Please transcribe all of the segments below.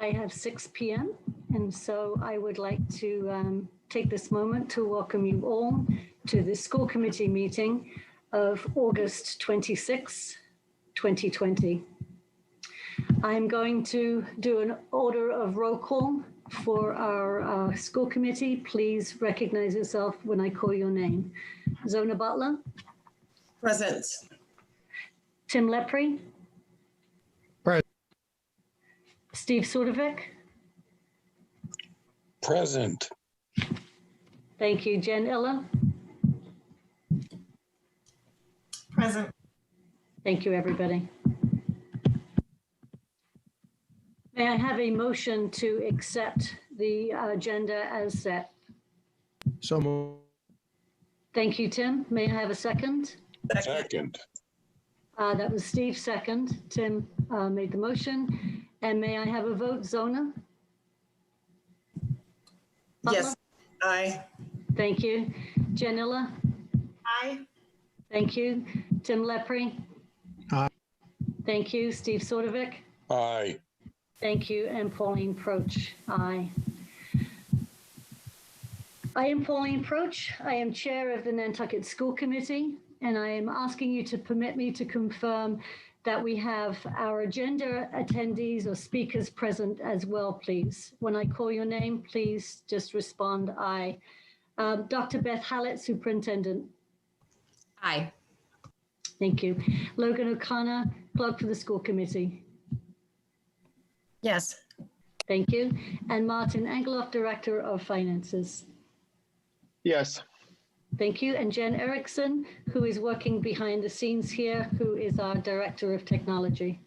I have 6 p.m. and so I would like to take this moment to welcome you all to the school committee meeting of August 26, 2020. I'm going to do an order of roll call for our school committee. Please recognize yourself when I call your name. Zona Butler. Present. Tim Lepre. Present. Steve Sudovic. Present. Thank you. Jen Illa. Present. Thank you, everybody. May I have a motion to accept the agenda as set? So moved. Thank you, Tim. May I have a second? Second. That was Steve, second. Tim made the motion. And may I have a vote, Zona? Yes. Aye. Thank you. Janilla? Aye. Thank you. Tim Lepre? Aye. Thank you. Steve Sudovic? Aye. Thank you. And Pauline Proch? Aye. I am Pauline Proch. I am chair of the Nantucket School Committee, and I am asking you to permit me to confirm that we have our agenda attendees or speakers present as well, please. When I call your name, please just respond aye. Dr. Beth Hallett, Superintendent. Aye. Thank you. Logan O'Connor, Clerk for the School Committee. Yes. Thank you. And Martin Engeloff, Director of Finances. Yes. Thank you. And Jen Erickson, who is working behind the scenes here, who is our Director of Technology.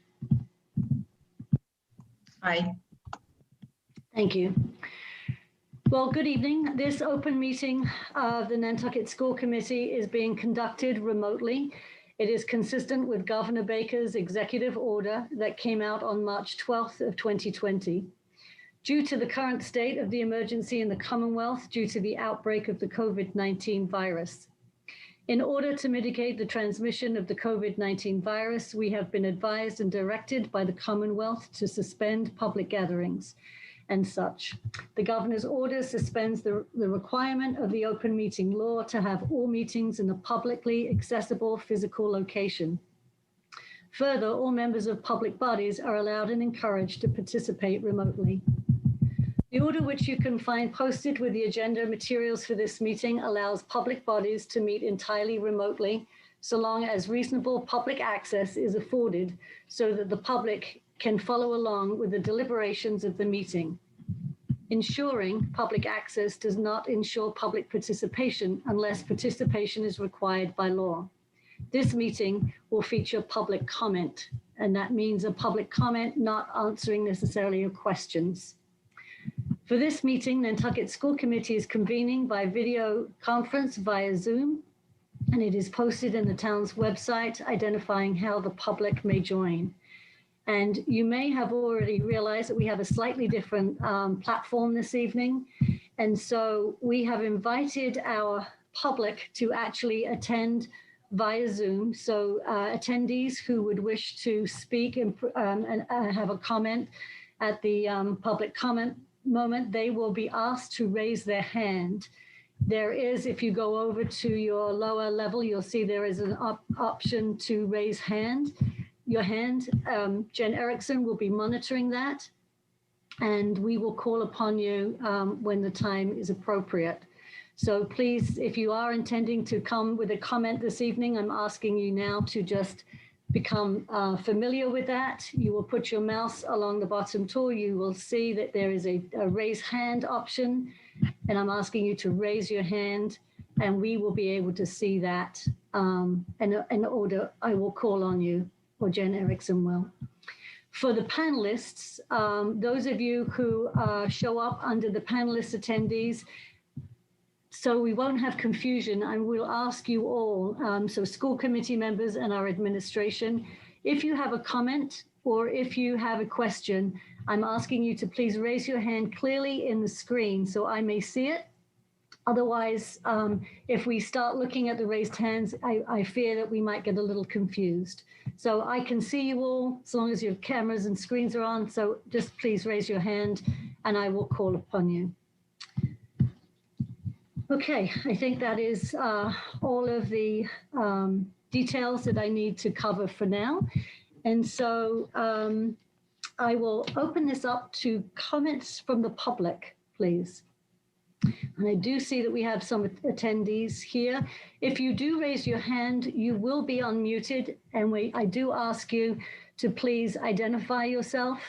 Aye. Thank you. Well, good evening. This open meeting of the Nantucket School Committee is being conducted remotely. It is consistent with Governor Baker's executive order that came out on March 12th of 2020. Due to the current state of the emergency in the Commonwealth due to the outbreak of the COVID-19 virus. In order to mitigate the transmission of the COVID-19 virus, we have been advised and directed by the Commonwealth to suspend public gatherings and such. The governor's order suspends the requirement of the open meeting law to have all meetings in a publicly accessible physical location. Further, all members of public bodies are allowed and encouraged to participate remotely. The order, which you can find posted with the agenda materials for this meeting, allows public bodies to meet entirely remotely, so long as reasonable public access is afforded so that the public can follow along with the deliberations of the meeting. Ensuring public access does not ensure public participation unless participation is required by law. This meeting will feature public comment, and that means a public comment not answering necessarily your questions. For this meeting, Nantucket School Committee is convening by video conference via Zoom, and it is posted in the town's website identifying how the public may join. And you may have already realized that we have a slightly different platform this evening. And so we have invited our public to actually attend via Zoom. So attendees who would wish to speak and have a comment at the public comment moment, they will be asked to raise their hand. There is, if you go over to your lower level, you'll see there is an option to raise your hand. Jen Erickson will be monitoring that, and we will call upon you when the time is appropriate. So please, if you are intending to come with a comment this evening, I'm asking you now to just become familiar with that. You will put your mouse along the bottom tool. You will see that there is a raise hand option, and I'm asking you to raise your hand, and we will be able to see that. In order, I will call on you, or Jen Erickson will. For the panelists, those of you who show up under the panelist attendees, so we won't have confusion, I will ask you all, so school committee members and our administration, if you have a comment or if you have a question, I'm asking you to please raise your hand clearly in the screen so I may see it. Otherwise, if we start looking at the raised hands, I fear that we might get a little confused. So I can see you all as long as your cameras and screens are on. So just please raise your hand and I will call upon you. Okay, I think that is all of the details that I need to cover for now. And so I will open this up to comments from the public, please. And I do see that we have some attendees here. If you do raise your hand, you will be unmuted. And I do ask you to please identify yourself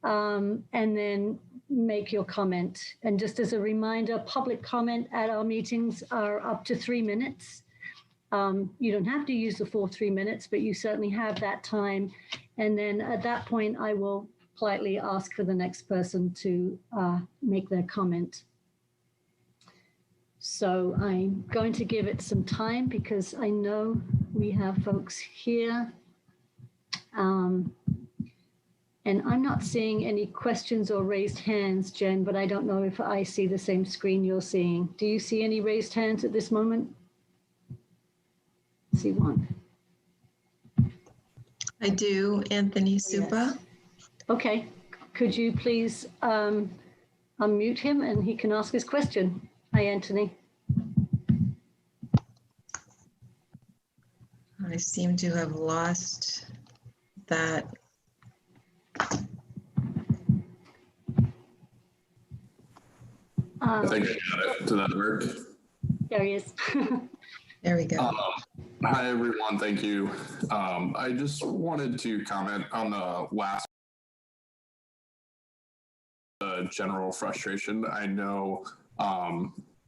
and then make your comment. And just as a reminder, public comment at our meetings are up to 3 minutes. You don't have to use the full 3 minutes, but you certainly have that time. And then at that point, I will politely ask for the next person to make their comment. So I'm going to give it some time because I know we have folks here. And I'm not seeing any questions or raised hands, Jen, but I don't know if I see the same screen you're seeing. Do you see any raised hands at this moment? I see one. I do, Anthony Supa. Yes. Okay, could you please unmute him and he can ask his question. Hi, Anthony. I seem to have lost that. I think I got it. Did that work? There he is. There we go. Hi, everyone. Thank you. I just wanted to comment on the last general frustration. I know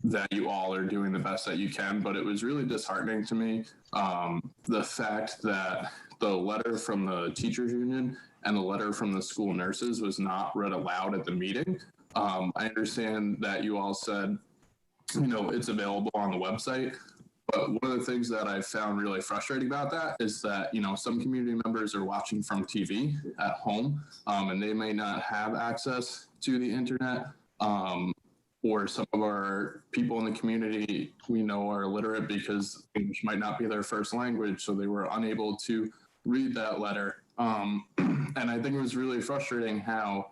that you all are doing the best that you can, but it was really disheartening to me, the fact that the letter from the teachers union and the letter from the school nurses was not read aloud at the meeting. I understand that you all said, you know, it's available on the website, but one of the things that I found really frustrating about that is that, you know, some community members are watching from TV at home, and they may not have access to the internet, or some of our people in the community we know are illiterate because English might not be their first language, so they were unable to read that letter. And I think it was really frustrating how,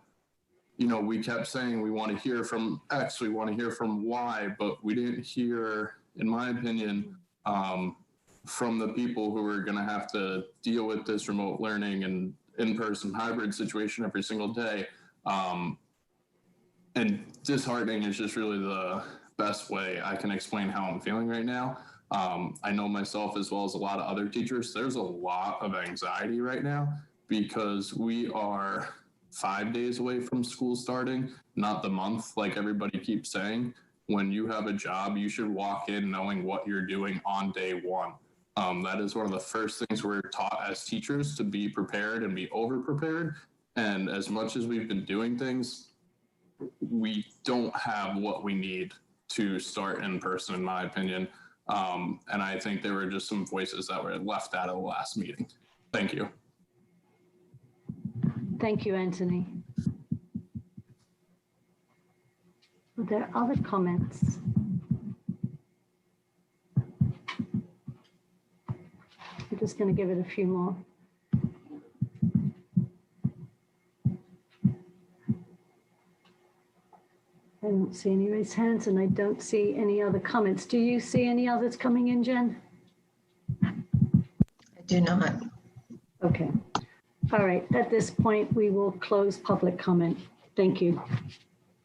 you know, we kept saying we want to hear from X, we want to hear from Y, but we didn't hear, in my opinion, from the people who are going to have to deal with this remote learning and in-person hybrid situation every single day. And disheartening is just really the best way I can explain how I'm feeling right now. I know myself as well as a lot of other teachers, there's a lot of anxiety right now because we are 5 days away from school starting, not the month like everybody keeps saying. When you have a job, you should walk in knowing what you're doing on day one. That is one of the first things we're taught as teachers, to be prepared and be over-prepared. And as much as we've been doing things, we don't have what we need to start in person, in my opinion. And I think there were just some voices that were left out of the last meeting. Thank you. Thank you, Anthony. Are there other comments? I'm just going to give it a few more. I don't see any raised hands and I don't see any other comments. Do you see any others coming in, Jen? I do not. Okay. All right. At this point, we will close public comment. Thank you.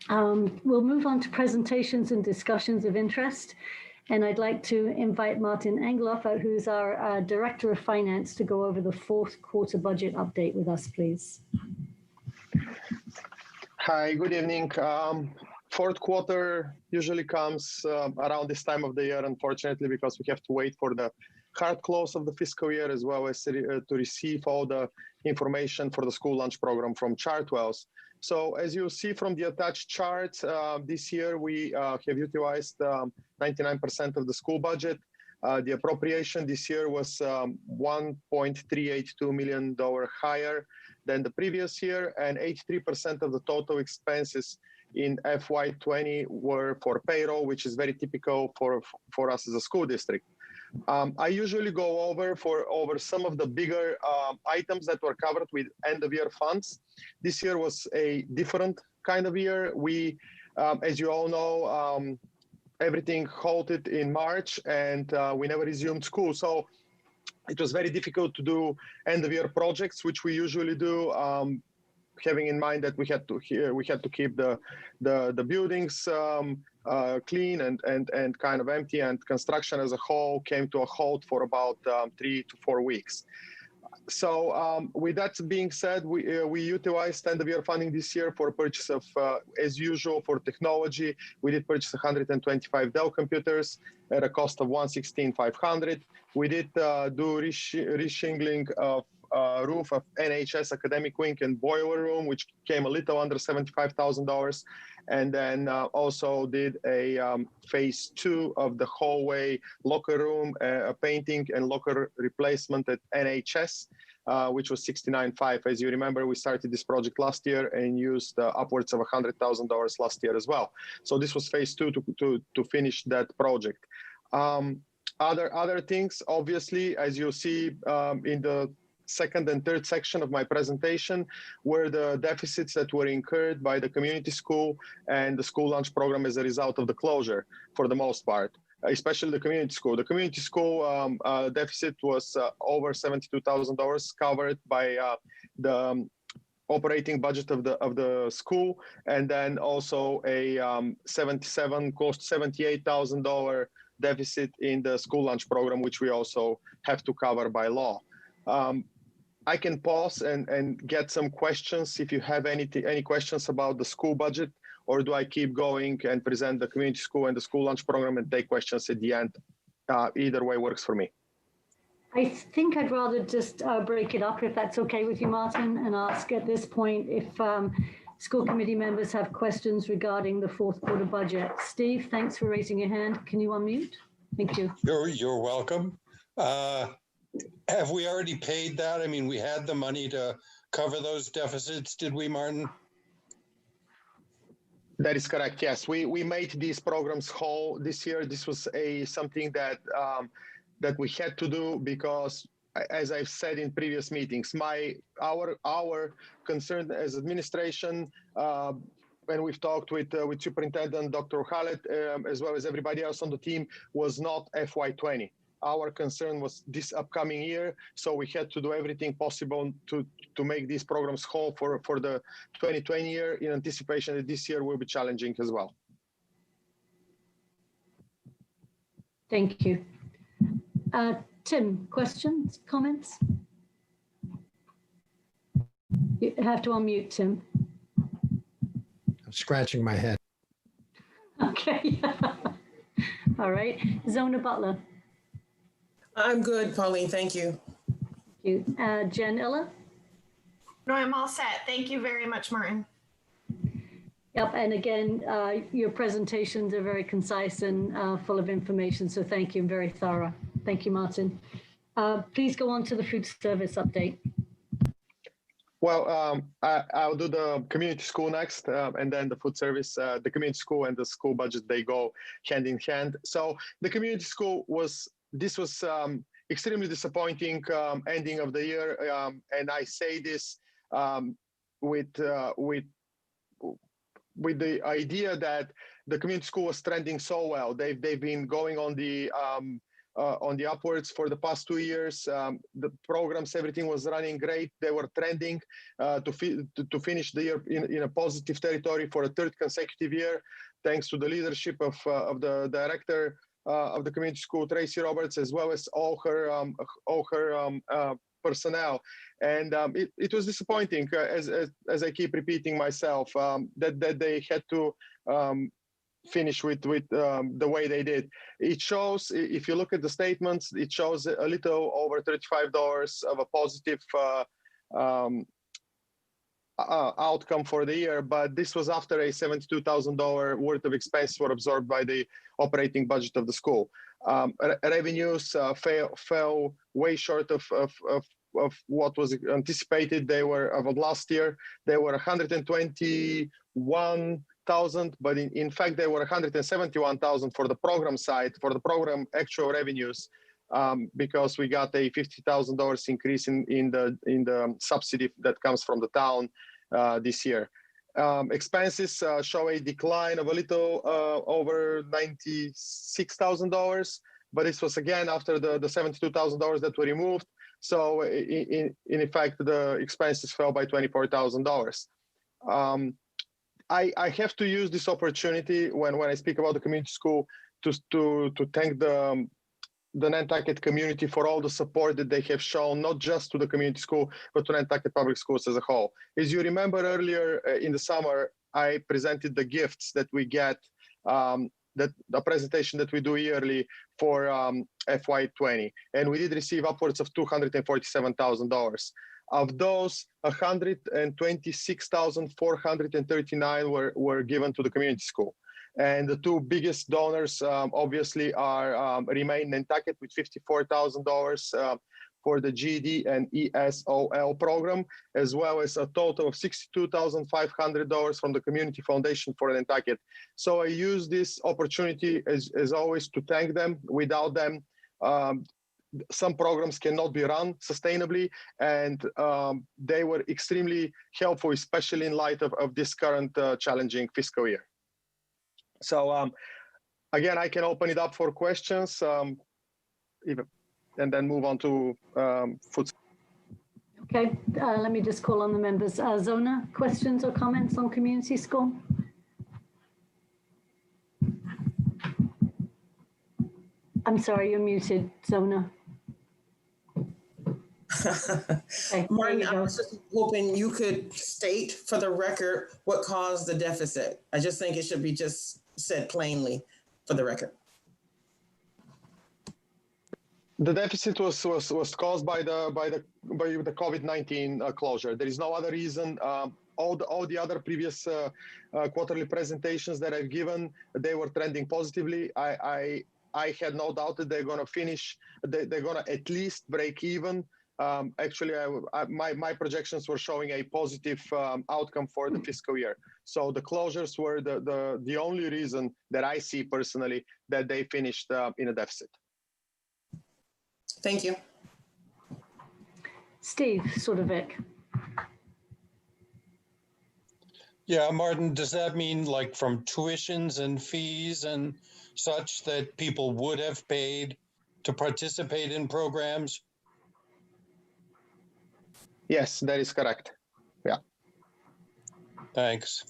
We'll move on to presentations and discussions of interest. And I'd like to invite Martin Engeloff, who's our Director of Finance, to go over the fourth quarter budget update with us, please. Hi, good evening. Fourth quarter usually comes around this time of the year, unfortunately, because we have to wait for the hard close of the fiscal year, as well as to receive all the information for the school lunch program from Chartwells. So as you see from the attached chart, this year we have utilized 99% of the school budget. The appropriation this year was $1.382 million higher than the previous year, and 83% of the total expenses in FY20 were for payroll, which is very typical for us as a school district. I usually go over some of the bigger items that were covered with end of year funds. This year was a different kind of year. We, as you all know, everything halted in March, and we never resumed school. So it was very difficult to do end of year projects, which we usually do, having in mind that we had to keep the buildings clean and kind of empty, and construction as a whole came to a halt for about 3 to 4 weeks. So with that being said, we utilized end of year funding this year for purchase of, as usual, for technology. We did purchase 125 Dell computers at a cost of $116,500. We did do reshingling of roof of NHS academic wing and boiler room, which came a little under $75,000. And then also did a phase 2 of the hallway locker room, painting and locker replacement at NHS, which was $69,500. As you remember, we started this project last year and used upwards of $100,000 last year as well. So this was phase 2 to finish that project. Other things, obviously, as you see in the second and third section of my presentation, were the deficits that were incurred by the community school and the school lunch program as a result of the closure, for the most part, especially the community school. The community school deficit was over $72,000 covered by the operating budget of the school, and then also a close to $78,000 deficit in the school lunch program, which we also have to cover by law. I can pause and get some questions if you have any questions about the school budget, or do I keep going and present the community school and the school lunch program and take questions at the end? Either way works for me. I think I'd rather just break it up, if that's okay with you, Martin, and ask at this point if school committee members have questions regarding the fourth quarter budget. Steve, thanks for raising your hand. Can you unmute? Thank you. You're welcome. Have we already paid that? I mean, we had the money to cover those deficits, did we, Martin? That is correct. Yes, we made these programs whole this year. This was something that that we had to do because, as I've said in previous meetings, our concern as administration, when we've talked with Superintendent Dr. Khaled, as well as everybody else on the team, was not FY20. Our concern was this upcoming year, so we had to do everything possible to make these programs whole for the 2020 year, in anticipation that this year will be challenging as well. Thank you. Tim, questions, comments? You have to unmute, Tim. I'm scratching my head. Okay. All right. Zona Butler. I'm good, Pauline. Thank you. Thank you. Jen Illa. No, I'm all set. Thank you very much, Martin. Yep. And again, your presentations are very concise and full of information. So thank you and very thorough. Thank you, Martin. Please go on to the food service update. Well, I'll do the community school next, and then the food service. The community school and the school budget, they go hand in hand. So the community school was extremely disappointing ending of the year, and I say this with the idea that the community school was trending so well. They've been going on the upwards for the past 2 years. The programs, everything was running great. They were trending to finish the year in a positive territory for a third consecutive year, thanks to the leadership of the director of the community school, Tracy Roberts, as well as all her personnel. And it was disappointing, as I keep repeating myself, that they had to finish with the way they did. It shows, if you look at the statements, it shows a little over $35 of a positive outcome for the year, but this was after a $72,000 worth of expenses were absorbed by the operating budget of the school. Revenues fell way short of what was anticipated. They were of last year. They were $121 $171,000, but in fact they were $171,000 for the program side, for the program actual revenues, because we got a $50,000 increase in the subsidy that comes from the town this year. Expenses show a decline of a little over $96,000, but this was again after the $72,000 that were removed. So in effect, the expenses fell by $24,000. I have to use this opportunity when I speak about the community school to thank the Nantucket community for all the support that they have shown, not just to the community school, but to Nantucket public schools as a whole. As you remember earlier in the summer, I presented the gifts that we get, that the presentation that we do yearly for FY20, and we did receive upwards of $247,000. Of those, 126,439 were given to the community school. And the two biggest donors obviously are Remain Nantucket with $54,000 for the GED and ESOL program, as well as a total of $62,500 from the Community Foundation for Nantucket. So I use this opportunity as always to thank them. Without them, some programs cannot be run sustainably, and they were extremely helpful, especially in light of this current challenging fiscal year. So again, I can open it up for questions, and then move on to food. Okay, let me just call on the members. Zona, questions or comments on community school? I'm sorry, you're muted, Zona. Okay, Martin, I was just hoping you could state for the record what caused the deficit. I just think it should be just said plainly for the record. The deficit was caused by the COVID-19 closure. There is no other reason. All the other previous quarterly presentations that I've given, they were trending positively. I had no doubt that they're going to finish. They're going to at least break even. Actually, my projections were showing a positive outcome for the fiscal year. So the closures were the only reason that I see personally that they finished in a deficit. Thank you. Steve Sudovic. Yeah, Martin, does that mean like from tuitions and fees and such that people would have paid to participate in programs? Yes, that is correct. Yeah. Thanks.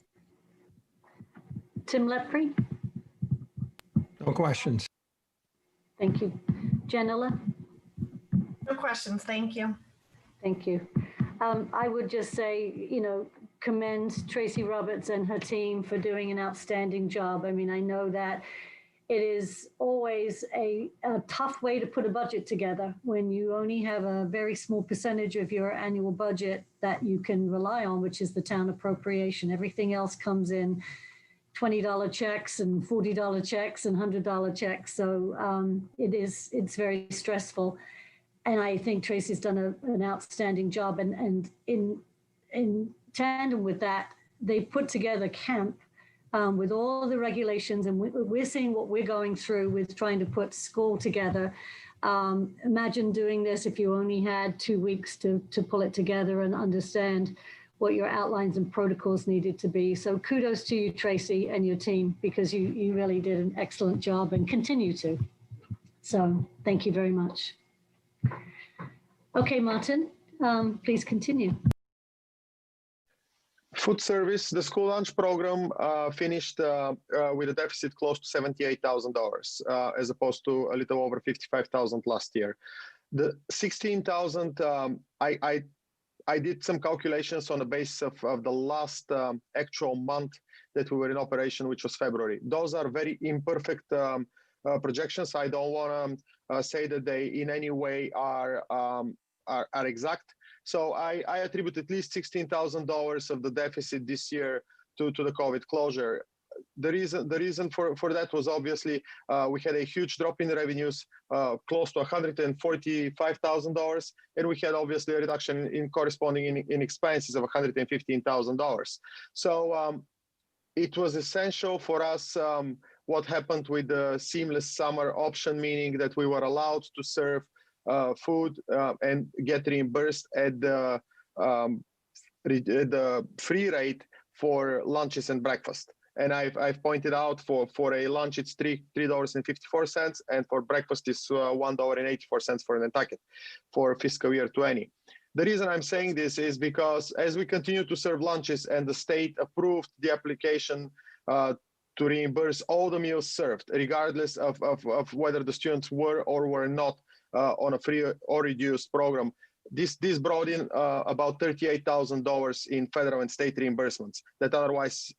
Tim Lepre. No questions. Thank you. Janella. No questions. Thank you. Thank you. I would just say, commend Tracy Roberts and her team for doing an outstanding job. I mean, I know that it is always a tough way to put a budget together when you only have a very small percentage of your annual budget that you can rely on, which is the town appropriation. Everything else comes in $20 checks and $40 checks and $100 checks. So it's very stressful. And I think Tracy's done an outstanding job. And in tandem with that, they put together camp with all the regulations, and we're seeing what we're going through with trying to put school together. Imagine doing this if you only had 2 weeks to pull it together and understand what your outlines and protocols needed to be. So kudos to you, Tracy, and your team, because you really did an excellent job and continue to. So thank you very much. Okay, Martin, please continue. Food service, the school lunch program finished with a deficit close to $78,000, as opposed to a little over $55,000 last year. The $16,000, I did some calculations on the basis of the last actual month that we were in operation, which was February. Those are very imperfect projections. I don't want to say that they in any way are exact. So I attribute at least $16,000 of the deficit this year to the COVID closure. The reason for that was obviously we had a huge drop in revenues, close to $145,000, and we had obviously a reduction in corresponding in expenses of $115,000. So it was essential for us what happened with the seamless summer option, meaning that we were allowed to serve food and get reimbursed at the free rate for lunches and breakfast. And I've pointed out for a lunch it's $3.54, and for breakfast it's $1.84 for Nantucket for fiscal year 20. The reason I'm saying this is because as we continue to serve lunches and the state approved the application to reimburse all the meals served, regardless of whether the students were or were not on a free or reduced program, this brought in about $38,000 in federal and state reimbursements that otherwise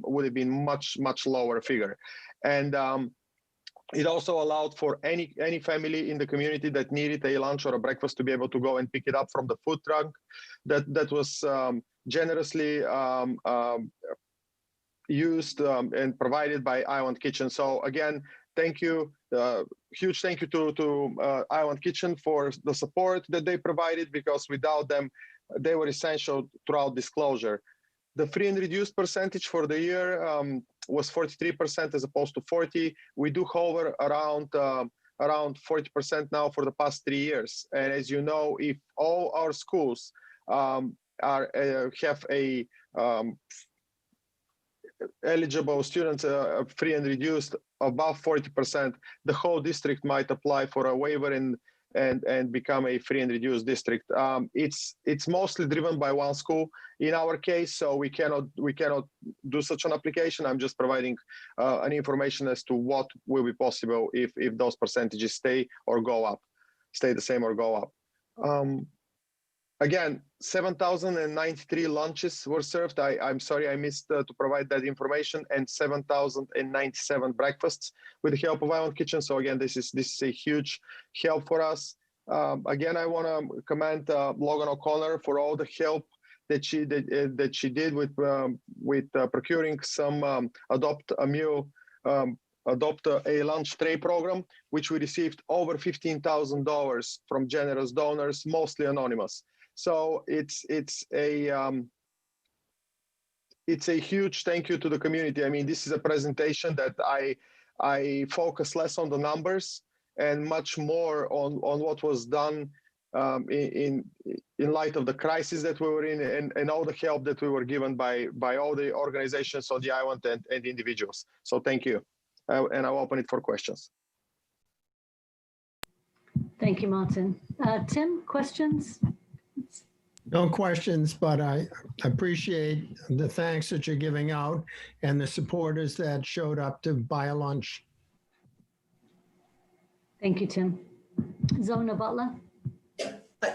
would have been much lower figure. And it also allowed for any family in the community that needed a lunch or a breakfast to be able to go and pick it up from the food truck that was generously used and provided by Island Kitchen. So again, thank you. Huge thank you to Island Kitchen for the support that they provided, because without them, they were essential throughout this closure. The free and reduced percentage for the year was 43% as opposed to 40%. We do hover around 40% now for the past 3 years. And as you know, if all our schools have a eligible students free and reduced above 40%, the whole district might apply for a waiver and become a free and reduced district. It's mostly driven by one school in our case, so we cannot do such an application. I'm just providing an information as to what will be possible if those percentages stay the same or go up. Again, 7,093 lunches were served. I'm sorry I missed to provide that information, and 7,097 breakfasts with the help of Island Kitchen. So again, this is a huge help for us. Again, I want to commend Logan O'Connor for all the help that she did with procuring some adopt a lunch tray program, which we received over $15,000 from generous donors, mostly anonymous. So it's a huge thank you to the community. I mean, this is a presentation that I focus less on the numbers and much more on what was done in light of the crisis that we were in and all the help that we were given by all the organizations on the island and individuals. So thank you. And I'll open it for questions. Thank you, Martin. Tim, questions? No questions, but I appreciate the thanks that you're giving out and the supporters that showed up to buy a lunch. Thank you, Tim. Zona Butler?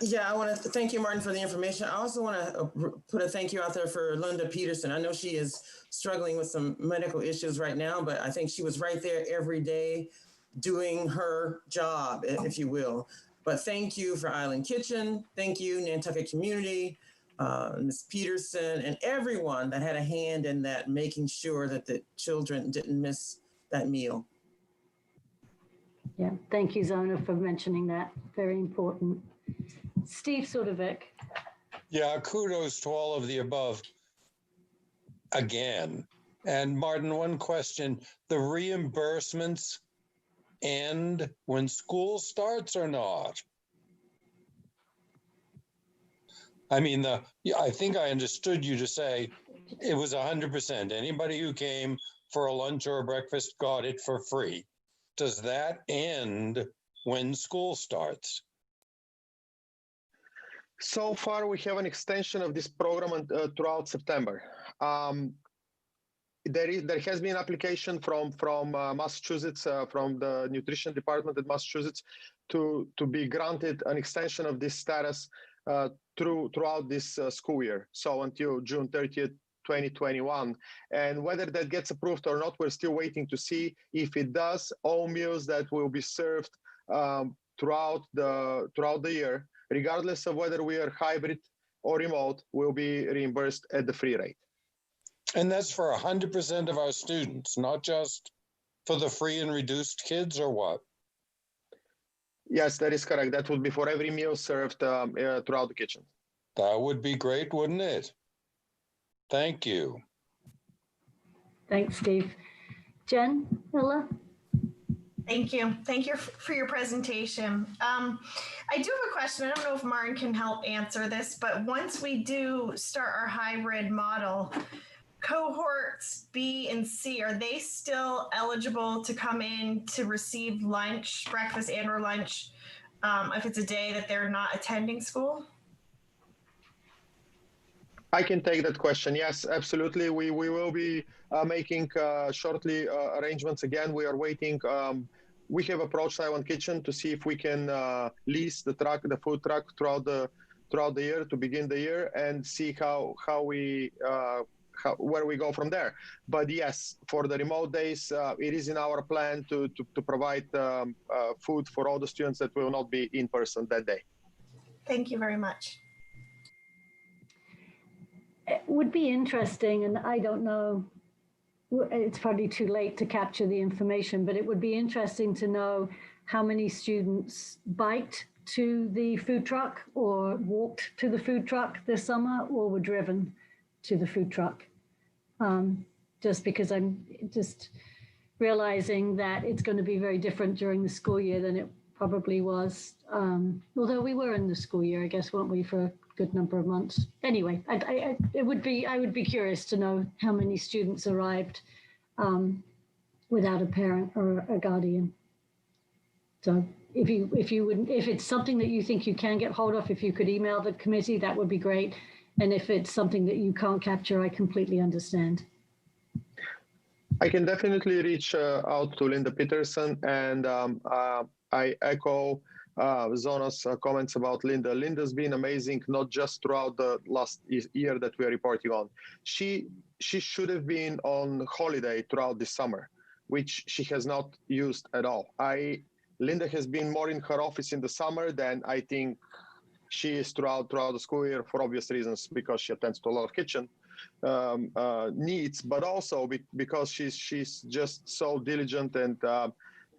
Yeah, I want to thank you, Martin, for the information. I also want to put a thank you out there for Linda Peterson. I know she is struggling with some medical issues right now, but I think she was right there every day doing her job, if you will. But thank you for Island Kitchen. Thank you, Nantucket community, Ms. Peterson, and everyone that had a hand in that, making sure that the children didn't miss that meal. Yeah, thank you, Zona, for mentioning that. Very important. Steve Sudovic. Yeah, kudos to all of the above again. And Martin, one question, the reimbursements end when school starts or not? I mean, I think I understood you to say it was 100%. Anybody who came for a lunch or a breakfast got it for free. Does that end when school starts? So far, we have an extension of this program throughout September. There has been an application from Massachusetts, from the nutrition department at Massachusetts, to be granted an extension of this status throughout this school year, so until June 30th, 2021. And whether that gets approved or not, we're still waiting to see. If it does, all meals that will be served throughout the year, regardless of whether we are hybrid or remote, will be reimbursed at the free rate. And that's for 100% of our students, not just for the free and reduced kids, or what? Yes, that is correct. That would be for every meal served throughout the kitchen. That would be great, wouldn't it? Thank you. Thanks, Steve. Jen, Ella? Thank you. Thank you for your presentation. I do have a question. I don't know if Martin can help answer this, but once we do start our hybrid model, cohorts B and C, are they still eligible to come in to receive lunch, breakfast and or lunch, if it's a day that they're not attending school? I can take that question. Yes, absolutely. We will be making shortly arrangements. Again, we are waiting. We have approached Taiwan Kitchen to see if we can lease the food truck throughout the year to begin the year and see where we go from there. But yes, for the remote days, it is in our plan to provide food for all the students that will not be in person that day. Thank you very much. It would be interesting, and I don't know, it's probably too late to capture the information, but it would be interesting to know how many students biked to the food truck or walked to the food truck this summer or were driven to the food truck. Just because I'm just realizing that it's going to be very different during the school year than it probably was. Although we were in the school year, I guess, weren't we, for a good number of months? Anyway, I would be curious to know how many students arrived without a parent or a guardian. So if it's something that you think you can get hold of, if you could email the committee, that would be great. And if it's something that you can't capture, I completely understand. I can definitely reach out to Linda Peterson, and I echo Zona's comments about Linda. Linda's been amazing, not just throughout the last year that we are reporting on. She should have been on holiday throughout this summer, which she has not used at all. Linda has been more in her office in the summer than I think she is throughout the school year, for obvious reasons, because she attends to a lot of kitchen needs, but also because she's just so diligent and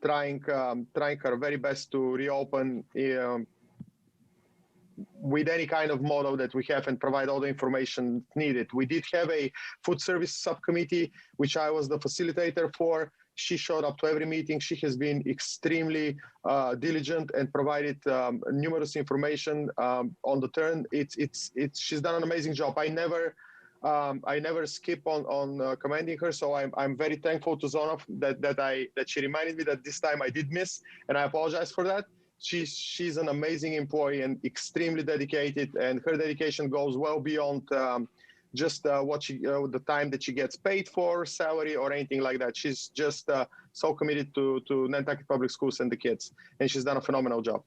trying her very best to reopen with any kind of model that we have and provide all the information needed. We did have a food service subcommittee, which I was the facilitator for. She showed up to every meeting. She has been extremely diligent and provided numerous information on the turn. She's done an amazing job. I never skip on commending her, so I'm very thankful to Zona that she reminded me that this time I did miss, and I apologize for that. She's an amazing employee and extremely dedicated, and her dedication goes well beyond just the time that she gets paid for, salary, or anything like that. She's just so committed to Nantucket Public Schools and the kids, and she's done a phenomenal job.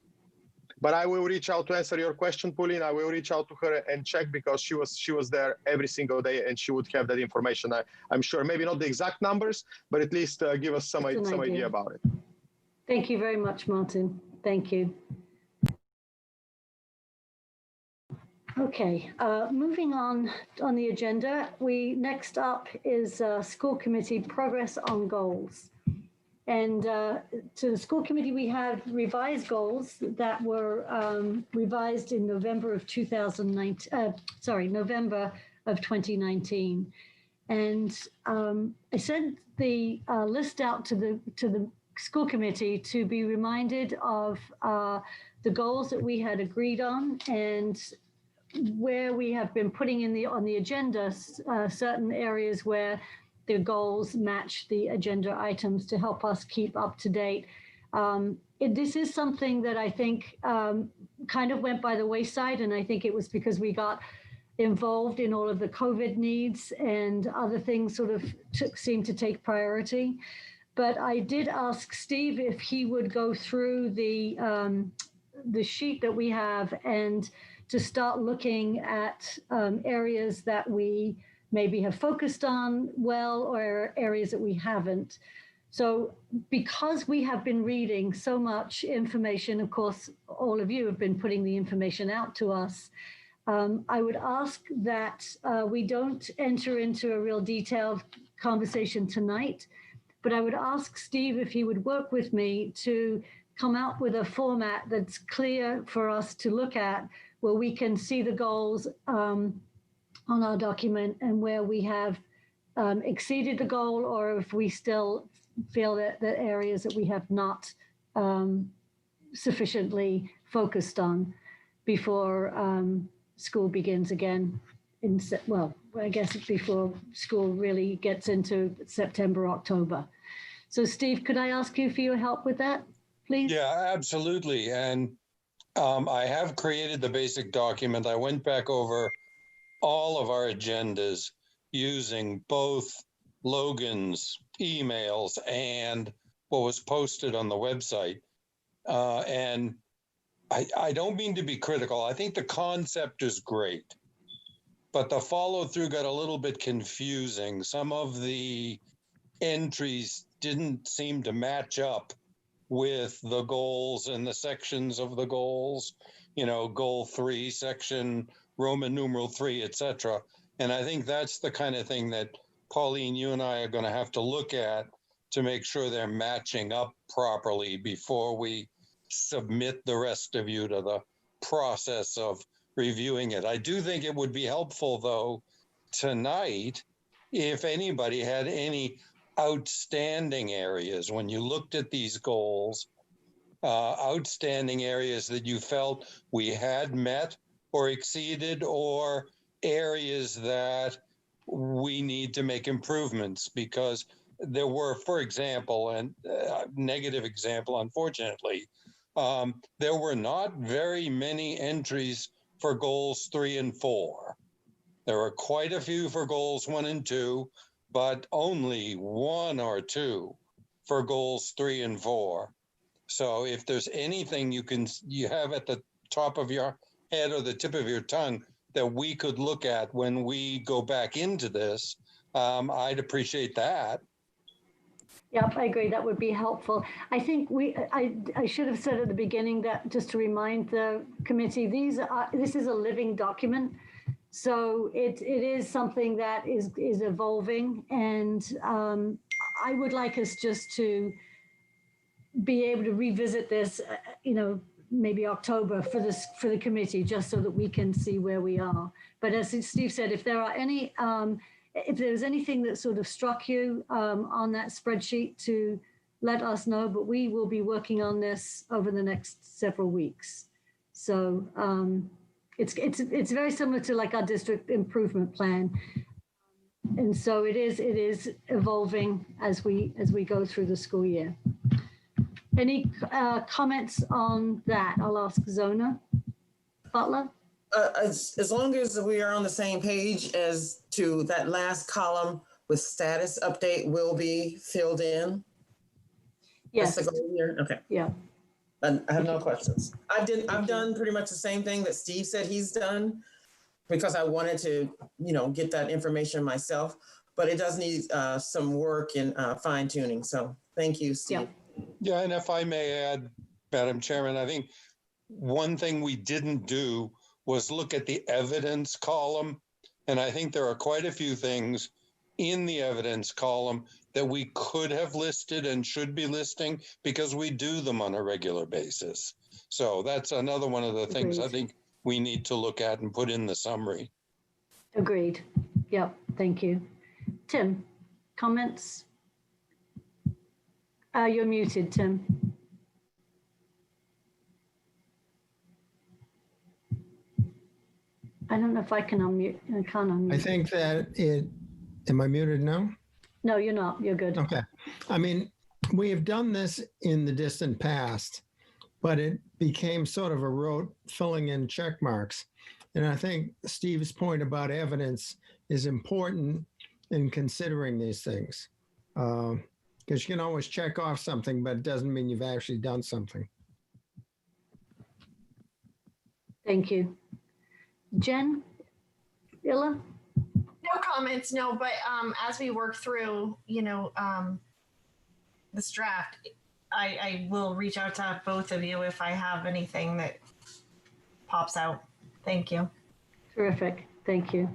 But I will reach out to answer your question, Pauline. I will reach out to her and check, because she was there every single day, and she would have that information. I'm sure, maybe not the exact numbers, but at least give us some idea about it. Thank you very much, Martin. Thank you. Okay, moving on the agenda, next up is school committee progress on goals. And to the school committee, we have revised goals that were revised in November of 2019. And I sent the list out to the school committee to be reminded of the goals that we had agreed on, and where we have been putting on the agenda certain areas where the goals match the agenda items to help us keep up to date. This is something that I think kind of went by the wayside, and I think it was because we got involved in all of the COVID needs and other things sort of seemed to take priority. But I did ask Steve if he would go through the sheet that we have and to start looking at areas that we maybe have focused on well, or areas that we haven't. So because we have been reading so much information, of course, all of you have been putting the information out to us, I would ask that we don't enter into a real detailed conversation tonight, but I would ask Steve if he would work with me to come out with a format that's clear for us to look at, where we can see the goals on our document, and where we have exceeded the goal, or if we still feel that the areas that we have not sufficiently focused on before school begins again. Well, I guess before school really gets into September, October. So Steve, could I ask you for your help with that, please? Yeah, absolutely. And I have created the basic document. I went back over all of our agendas using both Logan's emails and what was posted on the website. And I don't mean to be critical. I think the concept is great, but the follow through got a little bit confusing. Some of the entries didn't seem to match up with the goals and the sections of the goals, goal 3, section Roman numeral 3, etc. And I think that's the kind of thing that Pauline, you and I are going to have to look at to make sure they're matching up properly before we submit the rest of you to the process of reviewing it. I do think it would be helpful, though, tonight, if anybody had any outstanding areas when you looked at these goals, outstanding areas that you felt we had met or exceeded, or areas that we need to make improvements, because there were, for example, and negative example, unfortunately, there were not very many entries for goals 3 and 4. There were quite a few for goals 1 and 2, but only 1 or 2 for goals 3 and 4. So if there's anything you have at the top of your head or the tip of your tongue that we could look at when we go back into this, I'd appreciate that. Yep, I agree. That would be helpful. I think I should have said at the beginning that, just to remind the committee, this is a living document. So it is something that is evolving, and I would like us just to be able to revisit this, maybe October for the committee, just so that we can see where we are. But as Steve said, if there are any, if there's anything that sort of struck you on that spreadsheet, to let us know. But we will be working on this over the next several weeks. So it's very similar to like our district improvement plan, and so it is evolving as we go through the school year. Any comments on that? I'll ask Zona Butler. As long as we are on the same page as to that last column with status update will be filled in. Yes. That's the goal here? Okay. Yeah. I have no questions. I've done pretty much the same thing that Steve said he's done, because I wanted to, get that information myself, but it does need some work and fine tuning. So thank you, Steve. Yeah. Yeah, and if I may add, Madam Chairman, I think one thing we didn't do was look at the evidence column. And I think there are quite a few things in the evidence column that we could have listed and should be listing, because we do them on a regular basis. So that's another one of the things I think we need to look at and put in the summary. Agreed. Yep. Thank you. Tim, comments? You're muted, Tim. I don't know if I can unmute. I can't unmute. I think that am I muted now? No, you're not. You're good. Okay. I mean, we have done this in the distant past, but it became sort of a rote filling in check marks. And I think Steve's point about evidence is important in considering these things. Because you can always check off something, but it doesn't mean you've actually done something. Thank you. Jen? Illa? No comments, no, but as we work through, this draft, I will reach out to both of you if I have anything that pops out. Thank you. Terrific. Thank you.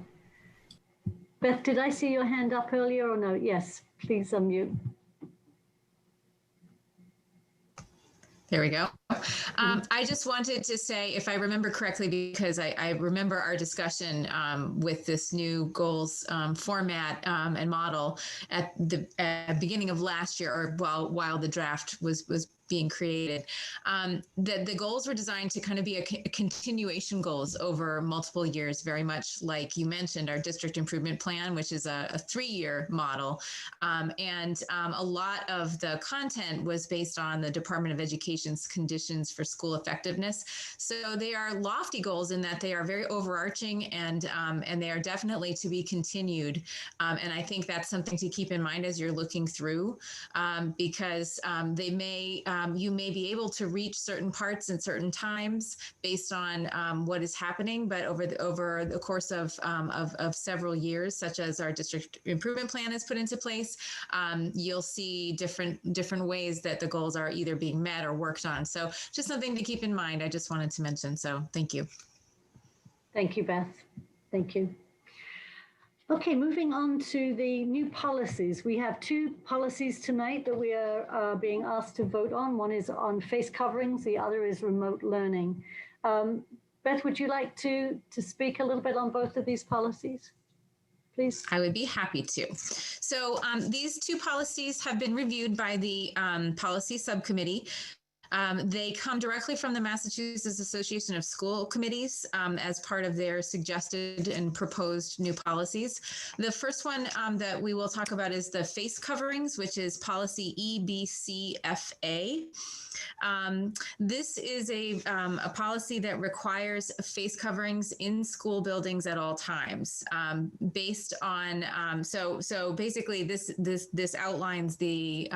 Beth, did I see your hand up earlier or no? Yes, please unmute. There we go. I just wanted to say, if I remember correctly, because I remember our discussion with this new goals format and model at the beginning of last year, or while the draft was being created, the goals were designed to kind of be a continuation goals over multiple years, very much like you mentioned, our district improvement plan, which is a 3-year model. And a lot of the content was based on the Department of Education's conditions for school effectiveness. So they are lofty goals in that they are very overarching, and they are definitely to be continued. And I think that's something to keep in mind as you're looking through, because they may you may be able to reach certain parts in certain times based on what is happening, but over the course of several years, such as our district improvement plan is put into place, you'll see different ways that the goals are either being met or worked on. So just something to keep in mind. I just wanted to mention. So thank you. Thank you, Beth. Thank you. Okay, moving on to the new policies. We have 2 policies tonight that we are being asked to vote on. One is on face coverings, the other is remote learning. Beth, would you like to speak a little bit on both of these policies, please? I would be happy to. So these 2 policies have been reviewed by the policy subcommittee. They come directly from the Massachusetts Association of School Committees as part of their suggested and proposed new policies. The first one that we will talk about is the face coverings, which is policy EBCFA. This is a policy that requires face coverings in school buildings at all times, based on so basically this outlines the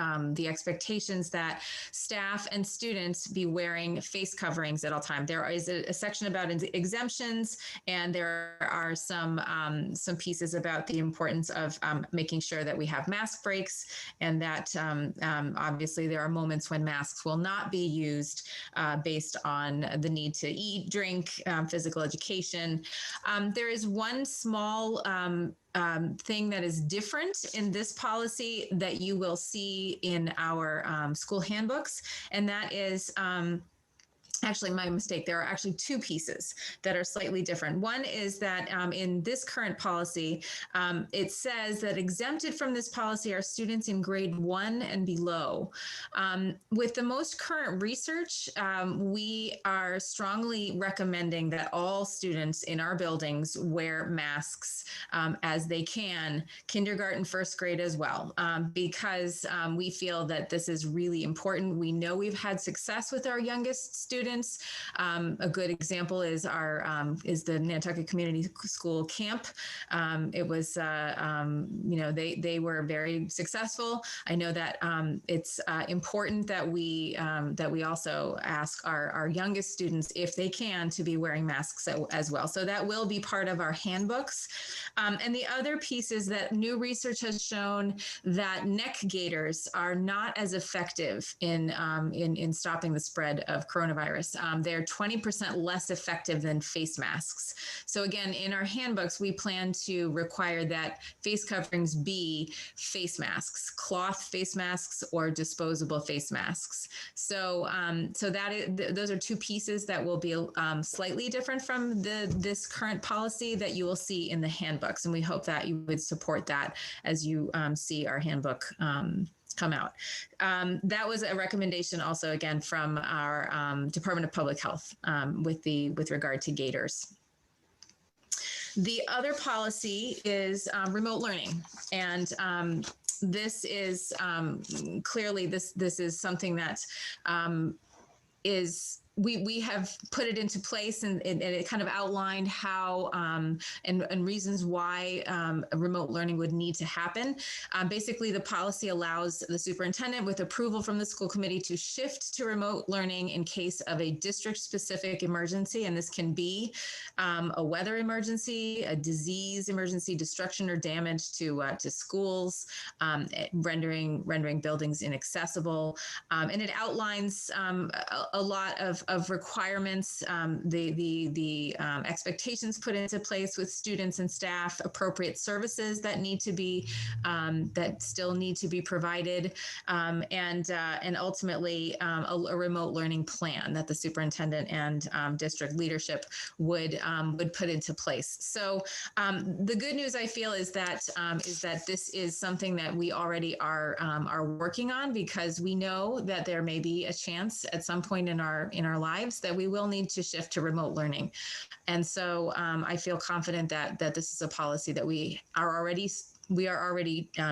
expectations that staff and students be wearing face coverings at all time. There is a section about exemptions, and there are some pieces about the importance of making sure that we have mask breaks, and that obviously there are moments when masks will not be used based on the need to eat, drink, physical education. There is one small thing that is different in this policy that you will see in our school handbooks, and that is actually, my mistake. There are actually 2 pieces that are slightly different. One is that in this current policy, it says that exempted from this policy are students in grade 1 and below. With the most current research, we are strongly recommending that all students in our buildings wear masks as they can, kindergarten, first grade as well, because we feel that this is really important. We know we've had success with our youngest students. A good example is the Nantucket Community School camp. It was, they were very successful. I know that it's important that we also ask our youngest students, if they can, to be wearing masks as well. So that will be part of our handbooks. And the other piece is that new research has shown that neck gaiters are not as effective in stopping the spread of coronavirus. They're 20% less effective than face masks. So again, in our handbooks, we plan to require that face coverings be face masks, cloth face masks, or disposable face masks. So, those are 2 pieces that will be slightly different from this current policy that you will see in the handbooks, and we hope that you would support that as you see our handbook come out. That was a recommendation also, again, from our Department of Public Health with regard to gaiters. The other policy is remote learning, and this is clearly this is something that is. We have put it into place, and it kind of outlined how and reasons why remote learning would need to happen. Basically, the policy allows the superintendent, with approval from the school committee, to shift to remote learning in case of a district-specific emergency, and this can be a weather emergency, a disease emergency, destruction or damage to schools, rendering buildings inaccessible, and it outlines a lot of of requirements, the expectations put into place with students and staff, appropriate services that need to be that still need to be provided, and ultimately a remote learning plan that the superintendent and district leadership would put into place. So the good news I feel is that this is something that we already are working on, because we know that there may be a chance at some point in our lives that we will need to shift to remote learning. And so I feel confident that this is a policy that we are already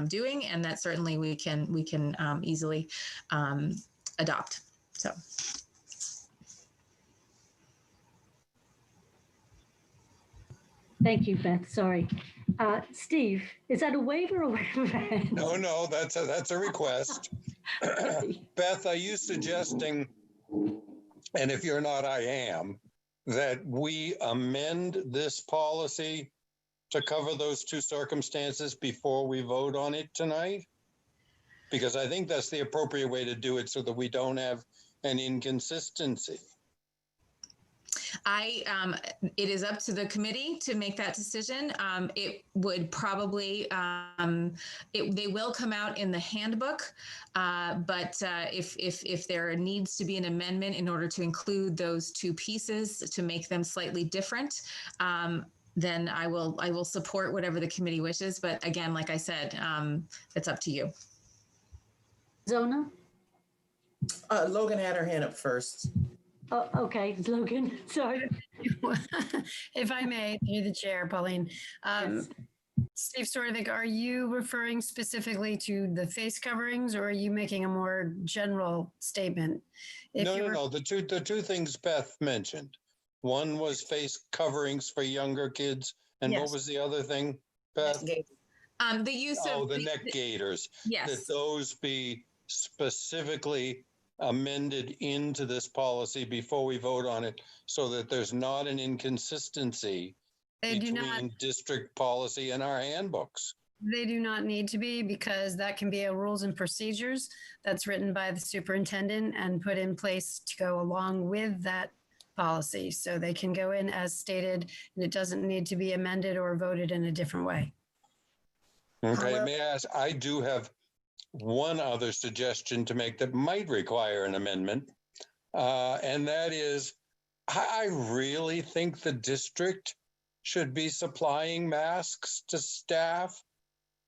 doing, and that certainly we can easily adopt. So. Thank you, Beth. Sorry. Steve, is that a waiver or waiver? No, that's a request. Beth, are you suggesting, and if you're not, I am, that we amend this policy to cover those two circumstances before we vote on it tonight? Because I think that's the appropriate way to do it, so that we don't have an inconsistency. It is up to the committee to make that decision. It would probably, they will come out in the handbook, but if there needs to be an amendment in order to include those two pieces to make them slightly different, then I will support whatever the committee wishes. But again, like I said, it's up to you. Zona? Logan had her hand up first. Oh, okay, Logan, sorry. If I may, through the chair, Pauline. Yes. Steve Storvik, are you referring specifically to the face coverings, or are you making a more general statement? No. The two things Beth mentioned. One was face coverings for younger kids, and Yes. what was the other thing, Beth? The use of the neck gaiters. Yes. That those be specifically amended into this policy before we vote on it, so that there's not an inconsistency between district policy and our handbooks. They do not need to be, because that can be a rules and procedures that's written by the superintendent and put in place to go along with that policy. So they can go in as stated, and it doesn't need to be amended or voted in a different way. Okay, may I ask, I do have one other suggestion to make that might require an amendment, and that is, I really think the district should be supplying masks to staff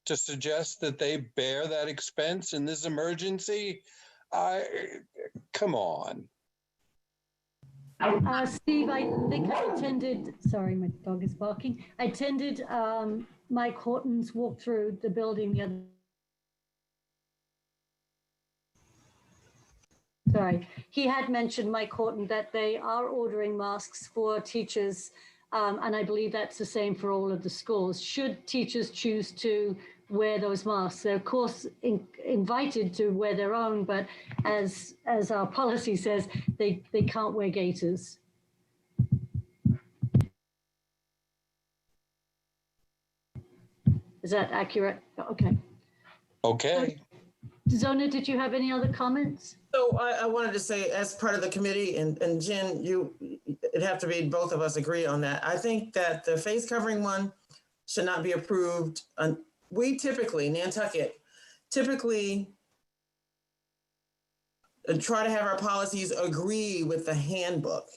to suggest that they bear that expense in this emergency. Come on. Steve, I think I attended, sorry, my dog is barking. I attended Mike Horton's walk through the building the other. Sorry, he had mentioned, Mike Horton, that they are ordering masks for teachers, and I believe that's the same for all of the schools. Should teachers choose to wear those masks, they're of course invited to wear their own, but as our policy says, they can't wear gaiters. Is that accurate? Okay. Okay. Zona, did you have any other comments? So I wanted to say, as part of the committee, and Jen, it'd have to be both of us agree on that. I think that the face covering one should not be approved. We typically, Nantucket, typically try to have our policies agree with the handbook.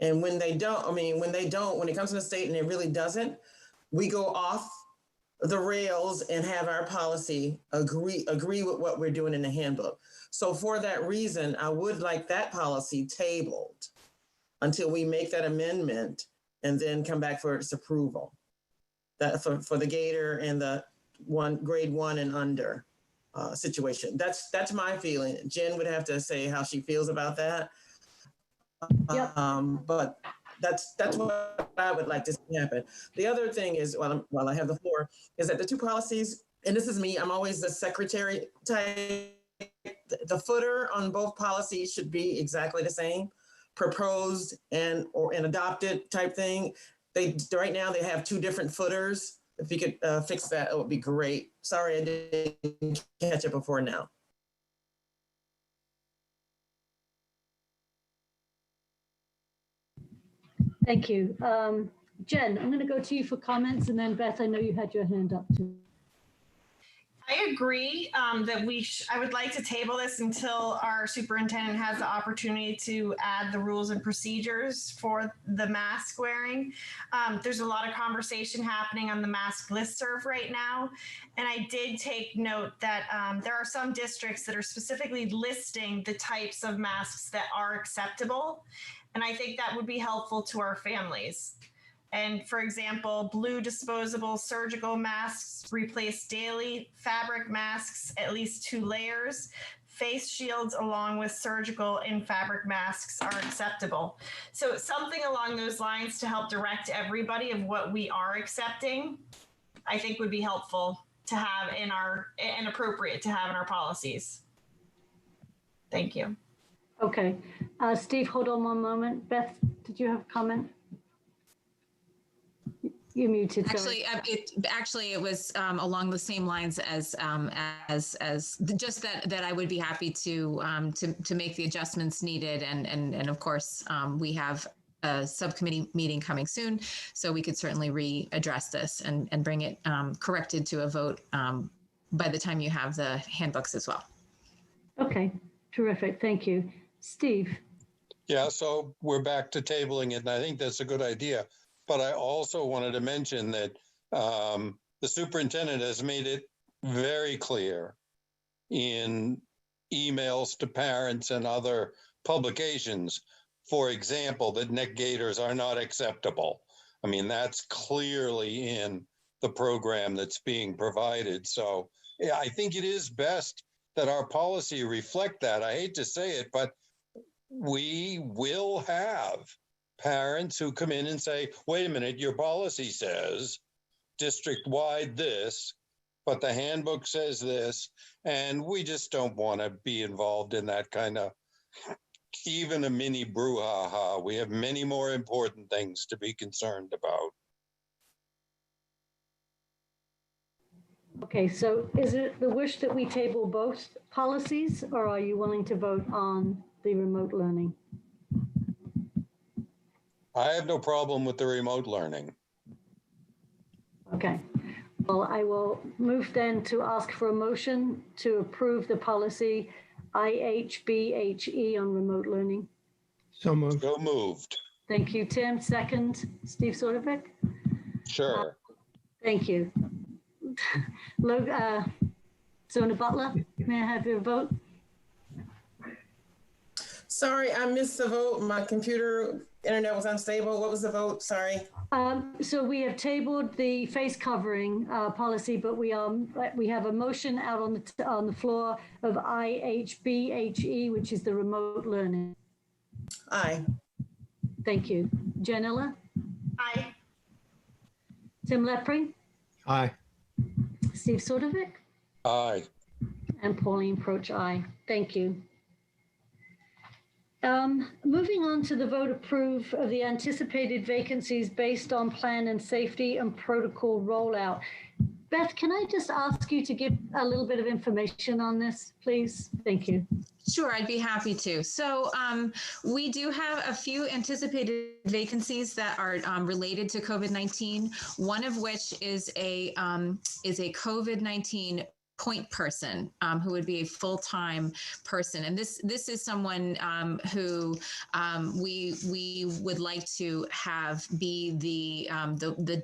And when they don't, when it comes to the state and it really doesn't, we go off the rails and have our policy agree with what we're doing in the handbook. So for that reason, I would like that policy tabled until we make that amendment and then come back for its approval. That for the gator and the grade 1 and under situation. That's my feeling. Jen would have to say how she feels about that. Yep. But that's what I would like to see happen. The other thing is, while I have the floor, is that the two policies, and this is me, I'm always the secretary type. The footer on both policies should be exactly the same, proposed and adopted type thing. Right now they have two different footers. If you could fix that, it would be great. Sorry, I didn't catch it before now. Thank you. Jen, I'm going to go to you for comments, and then Beth, I know you had your hand up too. I agree that I would like to table this until our superintendent has the opportunity to add the rules and procedures for the mask wearing. There's a lot of conversation happening on the mask listserv right now. And I did take note that there are some districts that are specifically listing the types of masks that are acceptable. And I think that would be helpful to our families. And for example, blue disposable surgical masks replace daily, fabric masks, at least 2 layers, face shields along with surgical and fabric masks are acceptable. So something along those lines to help direct everybody of what we are accepting, I think would be helpful to have and appropriate to have in our policies. Thank you. Okay. Steve, hold on one moment. Beth, did you have a comment? You muted. Actually, it was along the same lines as just that I would be happy to make the adjustments needed, and of course we have a subcommittee meeting coming soon, so we could certainly readdress this and bring it corrected to a vote by the time you have the handbooks as well. Okay, terrific. Thank you, Steve. Yeah, so we're back to tabling it, and I think that's a good idea. But I also wanted to mention that the superintendent has made it very clear in emails to parents and other publications, for example, that neck gaiters are not acceptable. I mean, that's clearly in the program that's being provided. So yeah, I think it is best that our policy reflect that. I hate to say it, but we will have parents who come in and say, wait a minute, your policy says district-wide this, but the handbook says this, and we just don't want to be involved in that kind of even a mini brouhaha. We have many more important things to be concerned about. Okay, so is it the wish that we table both policies, or are you willing to vote on the remote learning? I have no problem with the remote learning. Okay. Well, I will move then to ask for a motion to approve the policy IHBHE on remote learning. So moved. So moved. Thank you, Tim. Second, Steve Soderbeck. Sure. Thank you. Zona Butler, may I have your vote? Sorry, I missed the vote. My internet was unstable. What was the vote? Sorry. So we have tabled the face covering policy, but we have a motion out on the floor of IHBHE, which is the remote learning. Aye. Thank you. Janella? Aye. Tim Lepre? Aye. Steve Soderbeck? Aye. And Pauline Proch, aye. Thank you. Moving on to the vote approve of the anticipated vacancies based on plan and safety and protocol rollout. Beth, can I just ask you to give a little bit of information on this, please? Thank you. Sure, I'd be happy to. So we do have a few anticipated vacancies that are related to COVID-19, one of which is a COVID-19 point person who would be a full-time person, and this is someone who we would like to have be the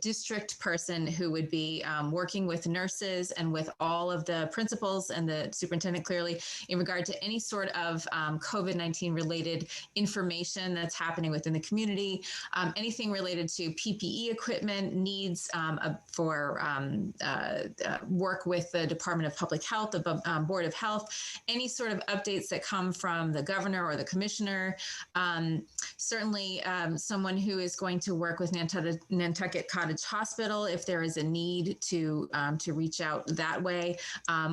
district person who would be working with nurses and with all of the principals and the superintendent clearly in regard to any sort of COVID-19 related information that's happening within the community, anything related to PPE equipment needs for work with the Department of Public Health, the Board of Health, any sort of updates that come from the governor or the commissioner. Certainly someone who is going to work with Nantucket Cottage Hospital if there is a need to reach out that way.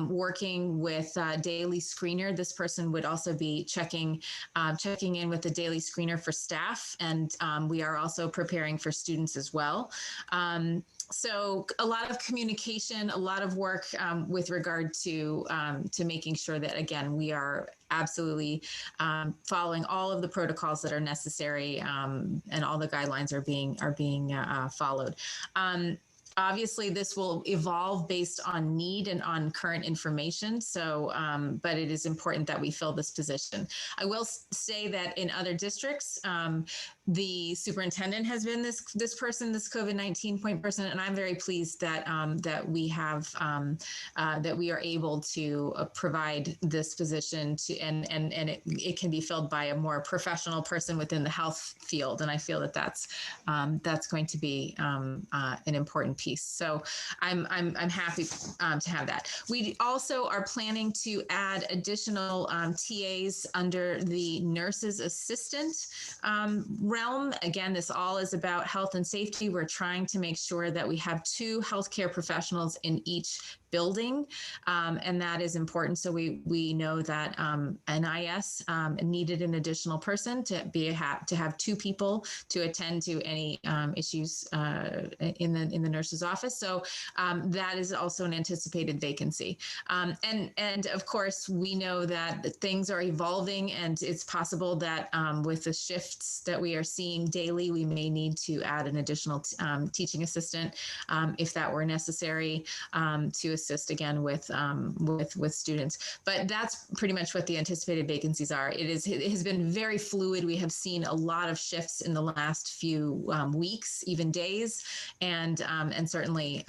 Working with Daily Screener, this person would also be checking in with the Daily Screener for staff, and we are also preparing for students as well. So a lot of communication, a lot of work with regard to making sure that, again, we are absolutely following all of the protocols that are necessary, and all the guidelines are being followed. Obviously, this will evolve based on need and on current information. So, but it is important that we fill this position. I will say that in other districts, the superintendent has been this person, this COVID-19 point person, and I'm very pleased that that we have that we are able to provide this position to, and it can be filled by a more professional person within the health field, and I feel that that's going to be an important piece. So I'm happy to have that. We also are planning to add additional TAs under the nurses assistant realm. Again, this all is about health and safety. We're trying to make sure that we have 2 healthcare professionals in each building, and that is important. So we know that NIS needed an additional person to have 2 people to attend to any issues in the nurse's office. So that is also an anticipated vacancy. And of course, we know that things are evolving, and it's possible that with the shifts that we are seeing daily, we may need to add an additional teaching assistant if that were necessary to assist again with students. But that's pretty much what the anticipated vacancies are. It has been very fluid. We have seen a lot of shifts in the last few weeks, even days, and certainly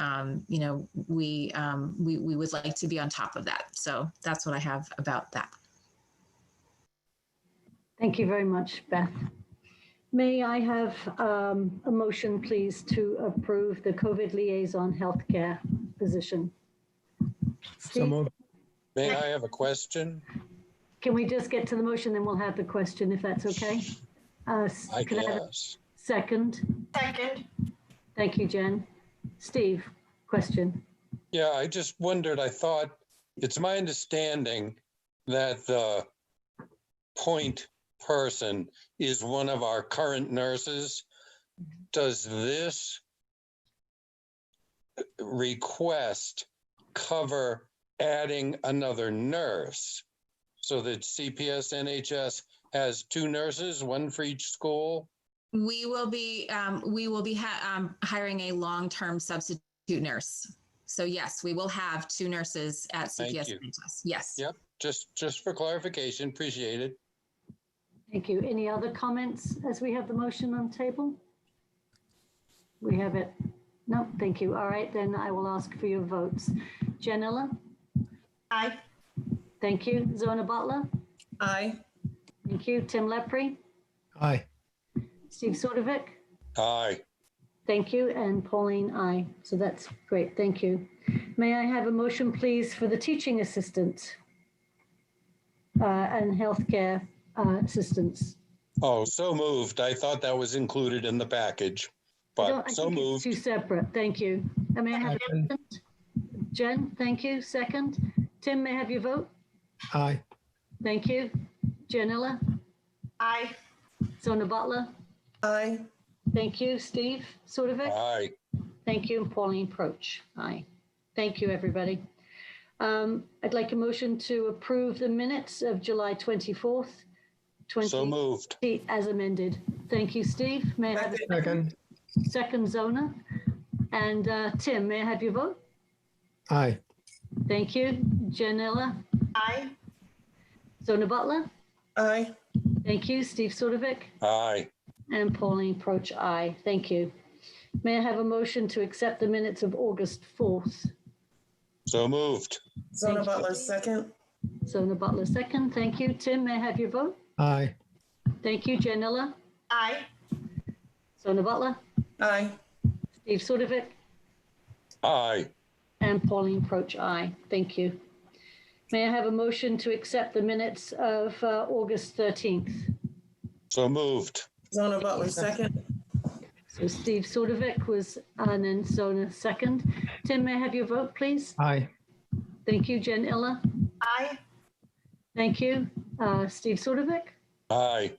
we would like to be on top of that. So that's what I have about that. Thank you very much, Beth. May I have a motion, please, to approve the COVID liaison healthcare position? So moved. May I have a question? Can we just get to the motion, then we'll have the question, if that's okay? I can I have a guess. second? Second. Thank you, Jen. Steve, question. Yeah, I just wondered, I thought, it's my understanding that the point person is one of our current nurses. Does this request cover adding another nurse so that CPS NHS has 2 nurses, 1 for each school? We will be hiring a long-term substitute nurse. So yes, we will have 2 nurses at CPS NHS. Yes. Yep. Just for clarification, appreciate it. Thank you. Any other comments as we have the motion on the table? We have it. No, thank you. All right, then I will ask for your votes. Janella? Aye. Thank you. Zona Butler? Aye. Thank you. Tim Lepre? Aye. Steve Sotovic? Aye. Thank you. And Pauline, aye. So that's great. Thank you. May I have a motion, please, for the teaching assistant and healthcare assistants? Oh, so moved. I thought that was included in the package, but so moved. 2 separate. Thank you. And may I have a second? Jen, thank you. Second. Tim, may I have your vote? Aye. Thank you. Janella? Aye. Zona Butler? Aye. Thank you. Steve Sotovic? Aye. Thank you. And Pauline Proch? Aye. Thank you, everybody. I'd like a motion to approve the minutes of July 24th, So moved. as amended. Thank you, Steve. May I have a Second. second, Zona? And Tim, may I have your vote? Aye. Thank you. Janella? Aye. Zona Butler? Aye. Thank you. Steve Sotovic? Aye. And Pauline Proch, aye. Thank you. May I have a motion to accept the minutes of August 4th? So moved. Zona Thank you. Butler, second. Zona Butler, second. Thank you. Tim, may I have your vote? Aye. Thank you. Janella? Aye. Zona Butler? Aye. Steve Sotovic? Aye. And Pauline Proch, aye. Thank you. May I have a motion to accept the minutes of August 13th? So moved. Zona Butler, second. So Steve Sotovic was, and then Zona second. Tim, may I have your vote, please? Aye. Thank you. Janella? Aye. Thank you. Steve Sotovic? Aye.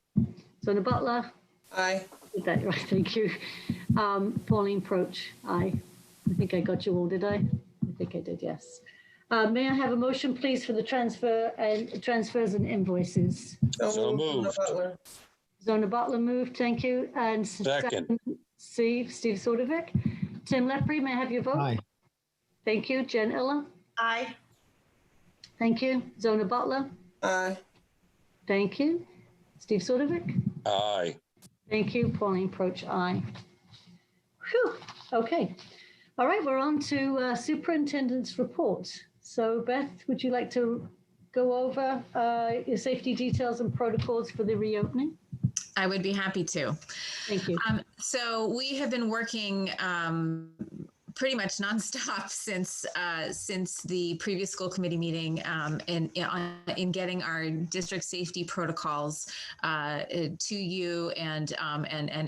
Zona Butler? Aye. Did that right? Thank you. Pauline Proch, aye. I think I got you all, did I? I think I did, yes. May I have a motion, please, for the transfers and invoices? So moved. Butler. Zona Butler moved, thank you. And Second. Steve Sotovic. Tim Lepre, may I have your vote? Aye. Thank you. Jen Iller. Aye. Thank you. Zona Butler. Aye. Thank you. Steve Sotovic. Aye. Thank you. Pauline Proch, aye. Whew. Okay. All right, we're on to superintendent's report. So Beth, would you like to go over your safety details and protocols for the reopening? I would be happy to. Thank you. So we have been working pretty much nonstop since the previous school committee meeting in getting our district safety protocols to you and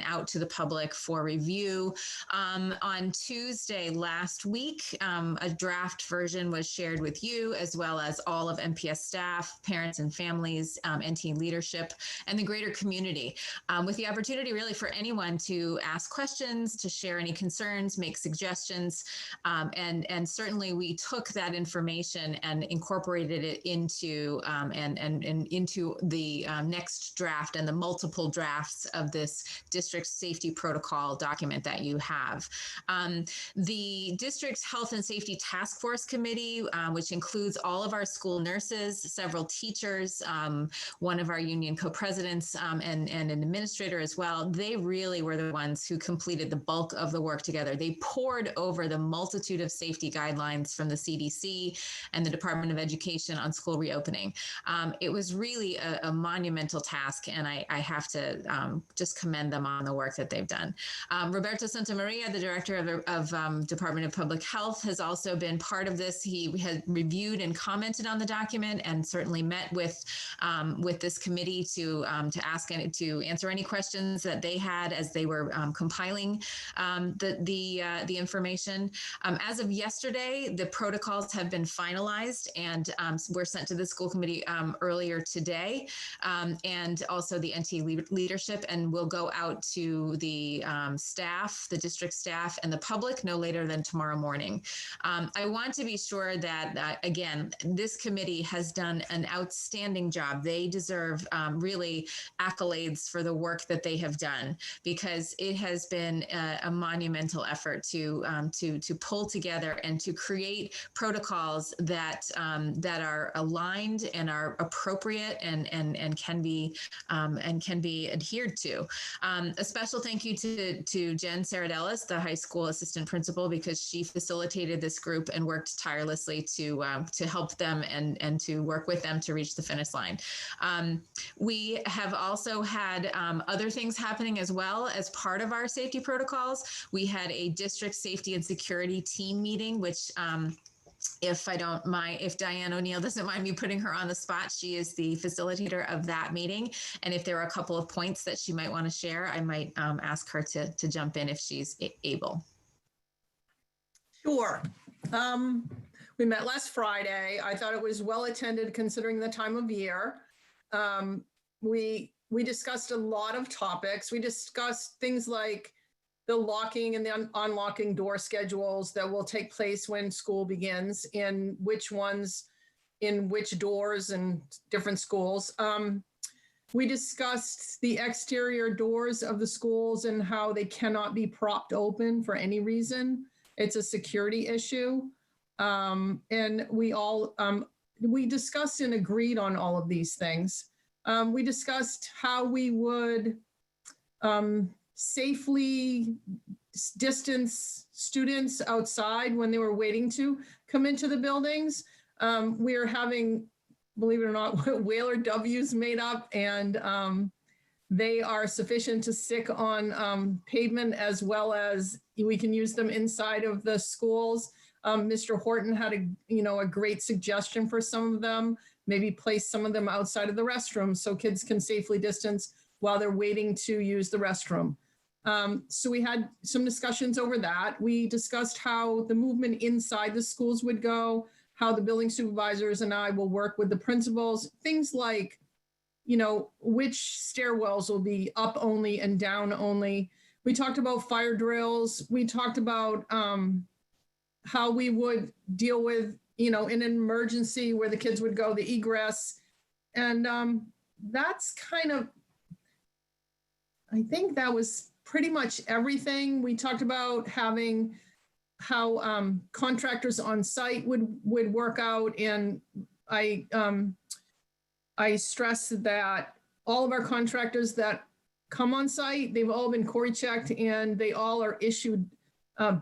out to the public for review. On Tuesday last week, a draft version was shared with you, as well as all of MPS staff, parents and families, NT leadership, and the greater community, with the opportunity really for anyone to ask questions, to share any concerns, make suggestions. And certainly we took that information and incorporated it into into the next draft and the multiple drafts of this district safety protocol document that you have. The district's health and safety task force committee, which includes all of our school nurses, several teachers, one of our union co-presidents, and an administrator as well, they really were the ones who completed the bulk of the work together. They poured over the multitude of safety guidelines from the CDC and the Department of Education on school reopening. It was really a monumental task, and I have to just commend them on the work that they've done. Roberto Santamaria, the director of Department of Public Health, has also been part of this. He had reviewed and commented on the document, and certainly met with this committee to ask and to answer any questions that they had as they were compiling the information. As of yesterday, the protocols have been finalized and were sent to the school committee earlier today, and also the NT leadership, and will go out to the staff, the district staff, and the public no later than tomorrow morning. I want to be sure that, again, this committee has done an outstanding job. They deserve really accolades for the work that they have done, because it has been a monumental effort to pull together and to create protocols that are aligned and are appropriate and can be adhered to. A special thank you to Jen Saradellis, the high school assistant principal, because she facilitated this group and worked tirelessly to help them and to work with them to reach the finish line. We have also had other things happening as well as part of our safety protocols. We had a district safety and security team meeting, which if Diane O'Neill doesn't mind me putting her on the spot, she is the facilitator of that meeting. And if there are a couple of points that she might want to share, I might ask her to jump in if she's able. Sure. We met last Friday. I thought it was well attended considering the time of year. We discussed a lot of topics. We discussed things like the locking and the unlocking door schedules that will take place when school begins, and which ones in which doors and different schools. We discussed the exterior doors of the schools and how they cannot be propped open for any reason. It's a security issue. And we discussed and agreed on all of these things. We discussed how we would safely distance students outside when they were waiting to come into the buildings. We're having, believe it or not, Whaler W's made up, and they are sufficient to stick on pavement, as well as we can use them inside of the schools. Mr. Horton had a great suggestion for some of them. Maybe place some of them outside of the restroom so kids can safely distance while they're waiting to use the restroom. So we had some discussions over that. We discussed how the movement inside the schools would go, how the building supervisors and I will work with the principals, things like, which stairwells will be up only and down only. We talked about fire drills. We talked about how we would deal with, in an emergency where the kids would go, the egress. And that's I think that was pretty much everything. We talked about having how contractors on site would work out. And I stressed that all of our contractors that come on site, they've all been Cory checked and they all are issued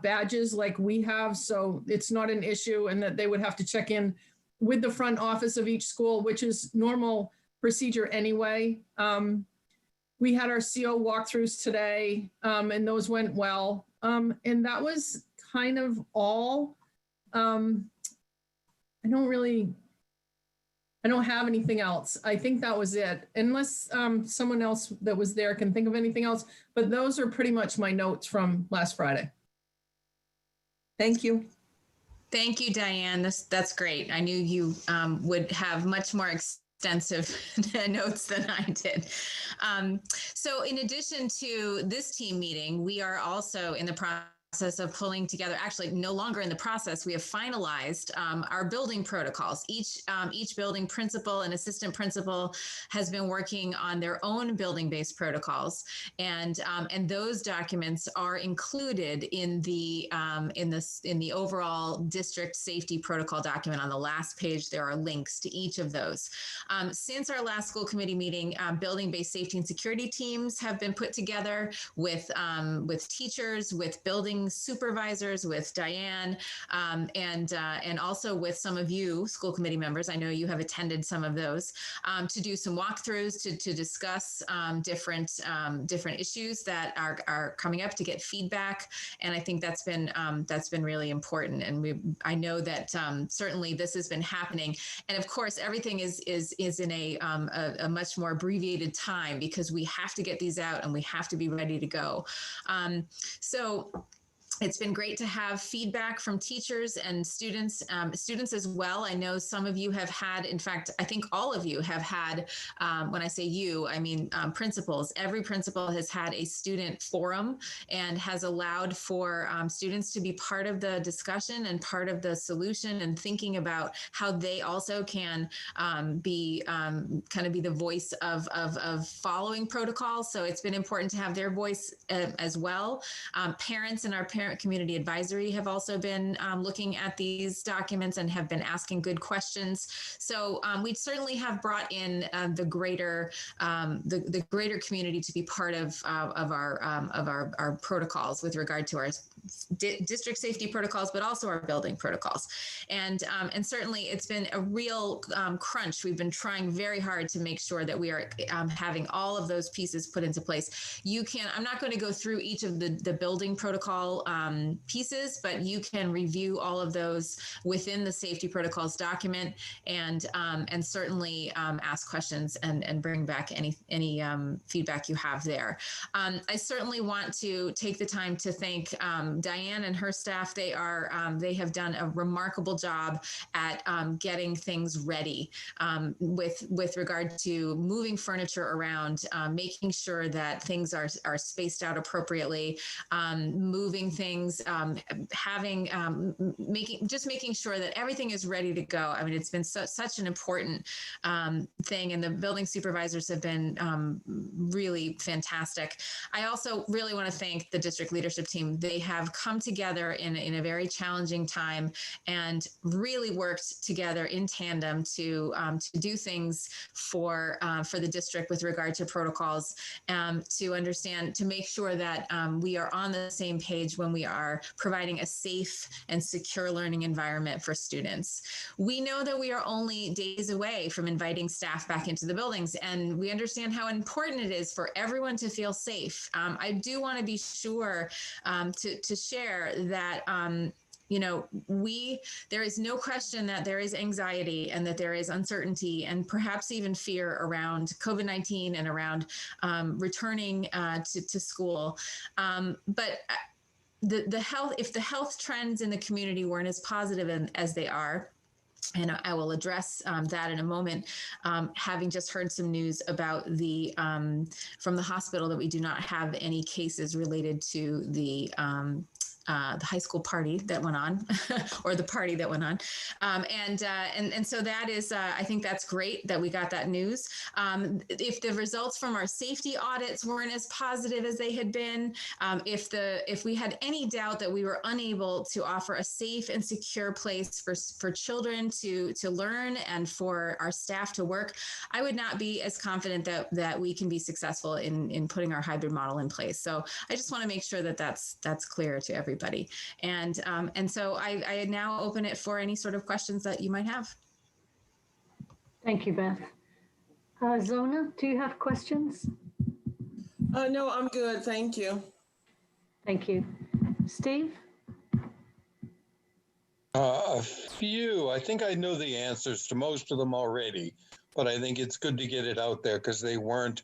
badges like we have. So it's not an issue, and that they would have to check in with the front office of each school, which is normal procedure anyway. We had our CO walkthroughs today, and those went well. And that was kind of all. I don't have anything else. I think that was it, unless someone else that was there can think of anything else. But those are pretty much my notes from last Friday. Thank you. Thank you, Diane. That's great. I knew you would have much more extensive notes than I did. So in addition to this team meeting, we are also in the process of pulling together, actually no longer in the process, we have finalized our building protocols. Each building principal and assistant principal has been working on their own building-based protocols, and those documents are included in the overall district safety protocol document. On the last page, there are links to each of those. Since our last school committee meeting, building-based safety and security teams have been put together with teachers, with building supervisors, with Diane, and also with some of you school committee members. I know you have attended some of those, to do some walkthroughs, to discuss different issues that are coming up, to get feedback. And I think that's been really important. And I know that certainly this has been happening. And of course, everything is in a much more abbreviated time, because we have to get these out and we have to be ready to go. So it's been great to have feedback from teachers and students as well. I know some of you have had, in fact, I think all of you have had, when I say you, I mean principals. Every principal has had a student forum and has allowed for students to be part of the discussion and part of the solution, and thinking about how they also can be the voice of following protocols. So it's been important to have their voice as well. Parents and our parent community advisory have also been looking at these documents and have been asking good questions. So we certainly have brought in the greater community to be part of our protocols with regard to our district safety protocols, but also our building protocols. And certainly it's been a real crunch. We've been trying very hard to make sure that we are having all of those pieces put into place. I'm not going to go through each of the building protocol pieces, but you can review all of those within the safety protocols document, and certainly ask questions and bring back any feedback you have there. I certainly want to take the time to thank Diane and her staff. They have done a remarkable job at getting things ready with regard to moving furniture around, making sure that things are spaced out appropriately, moving things, making sure that everything is ready to go. I mean, it's been such an important thing, and the building supervisors have been really fantastic. I also really want to thank the district leadership team. They have come together in a very challenging time and really worked together in tandem to do things for the district with regard to protocols, to understand, to make sure that we are on the same page when we are providing a safe and secure learning environment for students. We know that we are only days away from inviting staff back into the buildings, and we understand how important it is for everyone to feel safe. I do want to be sure to share that there is no question that there is anxiety and that there is uncertainty and perhaps even fear around COVID-19 and around returning to school. But if the health trends in the community weren't as positive as they are, and I will address that in a moment, having just heard some news about from the hospital that we do not have any cases related to the high school party that went on, or the party that went on, and so that is, I think that's great that we got that news. If the results from our safety audits weren't as positive as they had been, if we had any doubt that we were unable to offer a safe and secure place for children to learn and for our staff to work, I would not be as confident that we can be successful in putting our hybrid model in place. So I just want to make sure that that's clear to everybody. And so I now open it for any sort of questions that you might have. Thank you, Beth. Zona, do you have questions? No, I'm good. Thank you. Thank you. Steve? A few. I think I know the answers to most of them already, but I think it's good to get it out there because they weren't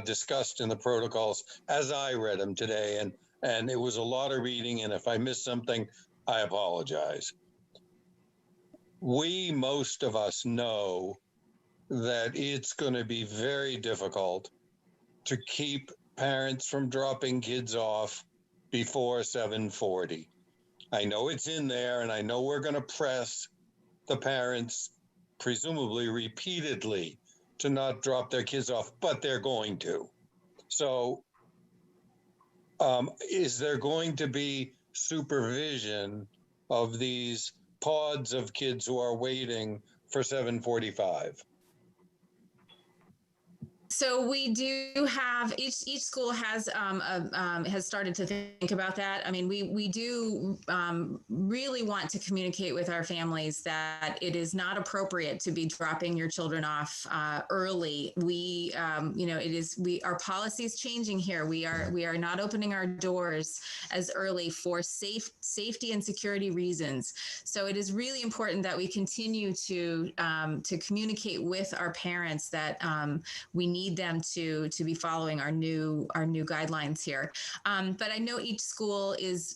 discussed in the protocols as I read them today. And it was a lot of reading. And if I missed something, I apologize. Most of us know that it's going to be very difficult to keep parents from dropping kids off before 7:40. I know it's in there, and I know we're going to press the parents, presumably repeatedly, to not drop their kids off, but they're going to. So is there going to be supervision of these pods of kids who are waiting for 7:45? So we do have each school has started to think about that. I mean, we do really want to communicate with our families that it is not appropriate to be dropping your children off early. We our policy is changing here. We are not opening our doors as early for safety and security reasons. So it is really important that we continue to communicate with our parents that we need them to be following our new guidelines here. But I know each school is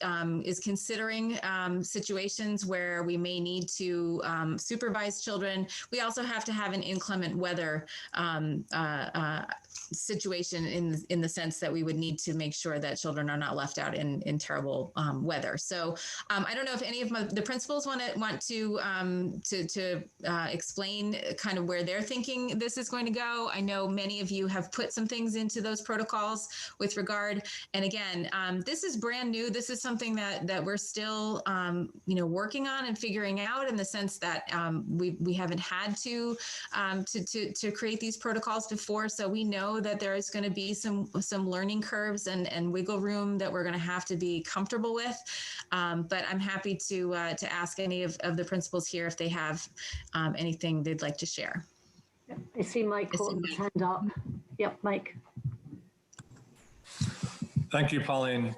considering situations where we may need to supervise children. We also have to have an inclement weather situation in the sense that we would need to make sure that children are not left out in terrible weather. So I don't know if any of the principals want to explain kind of where they're thinking this is going to go. I know many of you have put some things into those protocols with regard. And again, this is brand new. This is something that we're still working on and figuring out in the sense that we haven't had to create these protocols before. So we know that there is going to be some learning curves and wiggle room that we're going to have to be comfortable with. But I'm happy to ask any of the principals here if they have anything they'd like to share. I see Mike caught his hand up. Yep, Mike. Thank you, Pauline.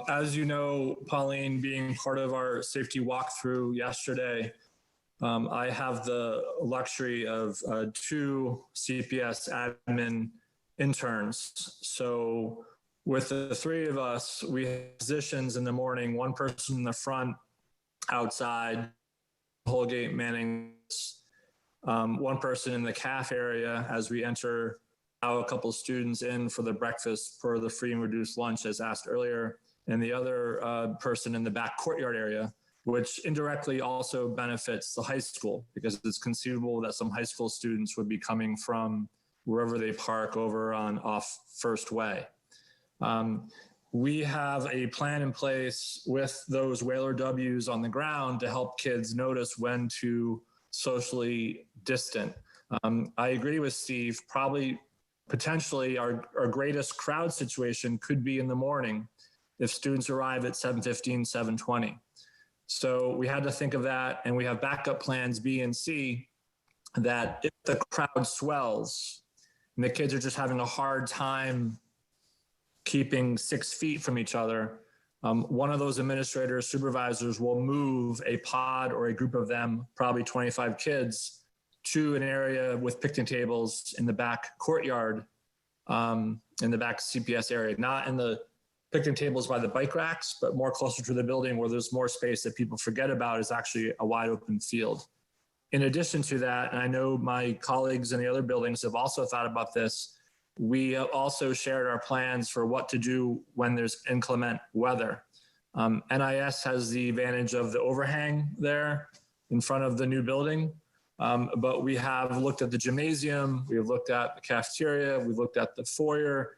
As you know, Pauline, being part of our safety walkthrough yesterday, I have the luxury of 2 CPS admin interns. So with the 3 of us, we have positions in the morning, 1 person in the front outside, whole gate manning, 1 person in the CAF area as we enter a couple students in for the breakfast for the free and reduced lunch as asked earlier, and the other person in the back courtyard area, which indirectly also benefits the high school because it's conceivable that some high school students would be coming from wherever they park over off First Way. We have a plan in place with those Whaler W's on the ground to help kids notice when to socially distant. I agree with Steve, potentially our greatest crowd situation could be in the morning if students arrive at 7:15, 7:20. So we had to think of that, and we have backup plans B and C that if the crowd swells and the kids are just having a hard time keeping 6 feet from each other, one of those administrators, supervisors will move a pod or a group of them, probably 25 kids, to an area with picnic tables in the back courtyard, in the back CPS area, not in the picnic tables by the bike racks, but more closer to the building where there's more space that people forget about is actually a wide open field. In addition to that, and I know my colleagues in the other buildings have also thought about this, we have also shared our plans for what to do when there's inclement weather. NIS has the advantage of the overhang there in front of the new building. But we have looked at the gymnasium, we've looked at the cafeteria, we've looked at the foyer,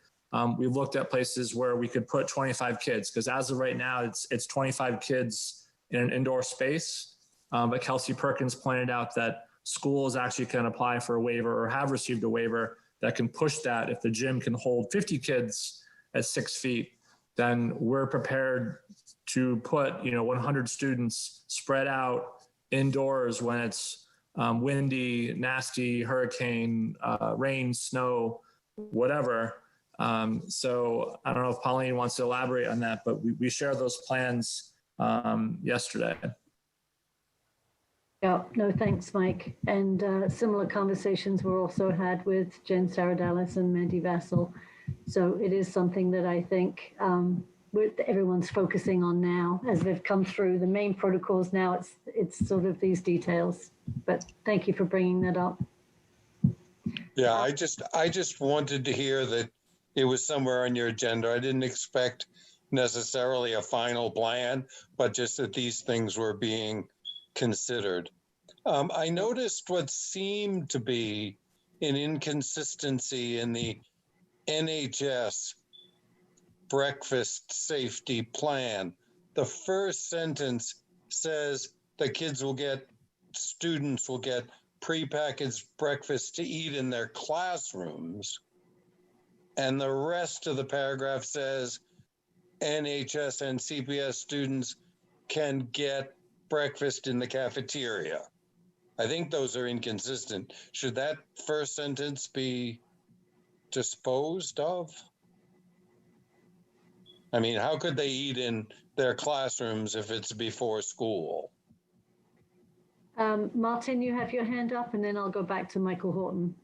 we've looked at places where we could put 25 kids, because as of right now, it's 25 kids in an indoor space. But Kelsey Perkins pointed out that schools actually can apply for a waiver or have received a waiver that can push that. If the gym can hold 50 kids at 6 feet, then we're prepared to put 100 students spread out indoors when it's windy, nasty, hurricane, rain, snow, whatever. So I don't know if Pauline wants to elaborate on that, but we shared those plans yesterday. Yeah, no, thanks, Mike. And similar conversations were also had with Jen Saradalis and Mandy Vassal. So it is something that I think everyone's focusing on now as they've come through the main protocols. Now it's sort of these details, but thank you for bringing that up. Yeah, I just wanted to hear that it was somewhere on your agenda. I didn't expect necessarily a final plan, but just that these things were being considered. I noticed what seemed to be an inconsistency in the NHS breakfast safety plan. The first sentence says the students will get prepackaged breakfast to eat in their classrooms. And the rest of the paragraph says NHS and CPS students can get breakfast in the cafeteria. I think those are inconsistent. Should that first sentence be disposed of? I mean, how could they eat in their classrooms if it's before school? Martin, you have your hand up, and then I'll go back to Michael Horton.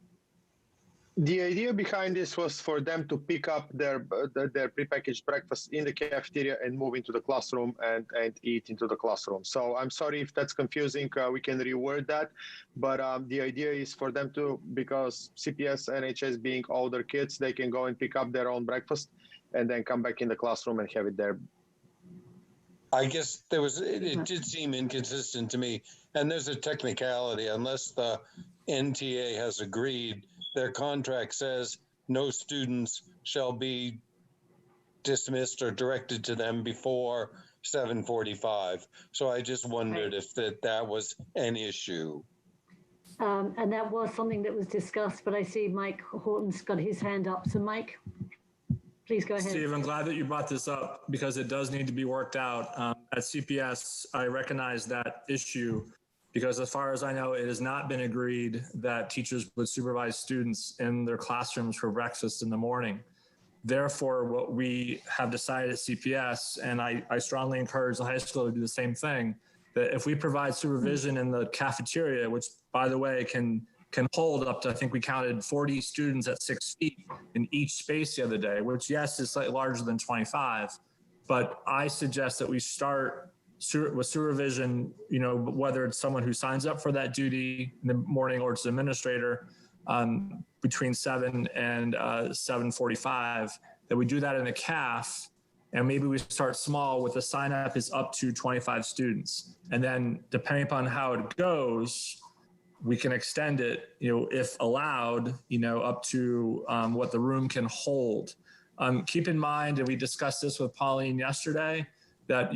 The idea behind this was for them to pick up their prepackaged breakfast in the cafeteria and move into the classroom and eat into the classroom. So I'm sorry if that's confusing. We can reword that. But the idea is for them to, because CPS, NHS being older kids, they can go and pick up their own breakfast and then come back in the classroom and have it there. I guess it did seem inconsistent to me. And there's a technicality, unless the NTA has agreed, their contract says no students shall be dismissed or directed to them before 7:45. So I just wondered if that was an issue. And that was something that was discussed, but I see Mike Horton's got his hand up. So Mike, please go ahead. Steve, I'm glad that you brought this up because it does need to be worked out. At CPS, I recognize that issue because as far as I know, it has not been agreed that teachers would supervise students in their classrooms for breakfast in the morning. Therefore, what we have decided at CPS, and I strongly encourage the high school to do the same thing, that if we provide supervision in the cafeteria, which by the way can hold up to, I think we counted 40 students at 6 feet in each space the other day, which yes, is slightly larger than 25. But I suggest that we start with supervision, whether it's someone who signs up for that duty in the morning or it's an administrator, between 7 and 7:45, that we do that in a CAF. And maybe we start small with the sign up is up to 25 students. And then depending upon how it goes, we can extend it, if allowed, up to what the room can hold. Keep in mind, and we discussed this with Pauline yesterday, that,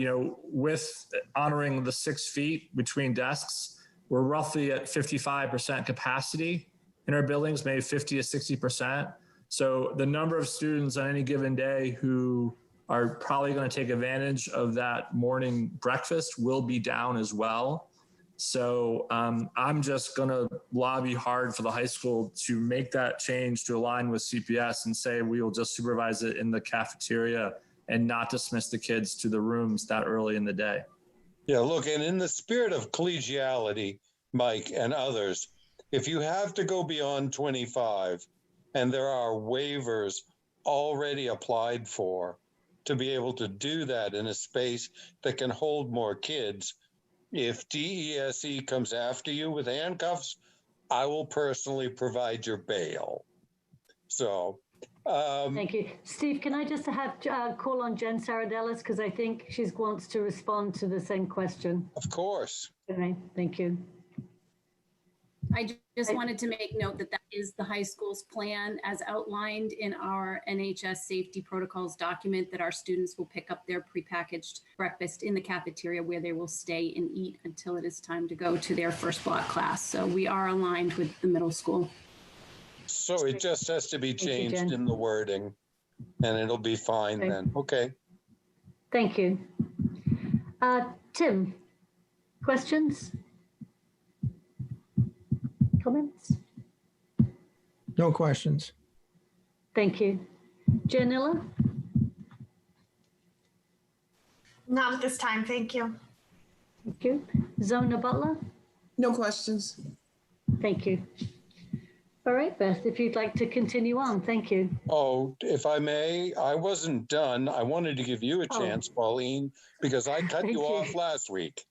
with honoring the 6 feet between desks, we're roughly at 55% capacity in our buildings, maybe 50 to 60%. So the number of students on any given day who are probably going to take advantage of that morning breakfast will be down as well. So I'm just going to lobby hard for the high school to make that change to align with CPS and say we will just supervise it in the cafeteria and not dismiss the kids to the rooms that early in the day. Yeah, look, and in the spirit of collegiality, Mike and others, if you have to go beyond 25 and there are waivers already applied for to be able to do that in a space that can hold more kids, if DESE comes after you with handcuffs, I will personally provide your bail. So Thank you. Steve, can I just have call on Jen Saradellis, because I think she wants to respond to the same question. Of course. Okay, thank you. I just wanted to make note that that is the high school's plan as outlined in our NHS safety protocols document, that our students will pick up their prepackaged breakfast in the cafeteria where they will stay and eat until it is time to go to their first block class. So we are aligned with the middle school. So it just has to be Thank you, changed Jen. in the wording and it'll be fine Okay. then. Okay. Thank you. Tim, questions? Comments? No questions. Thank you. Janilla? Not at this time, thank you. Thank you. Zona Butler? No questions. Thank you. All right, Beth, if you'd like to continue on, thank you. Oh, if I may, I wasn't done. I wanted to give you a Oh. chance, Pauline, because I cut Thank you you. off last week.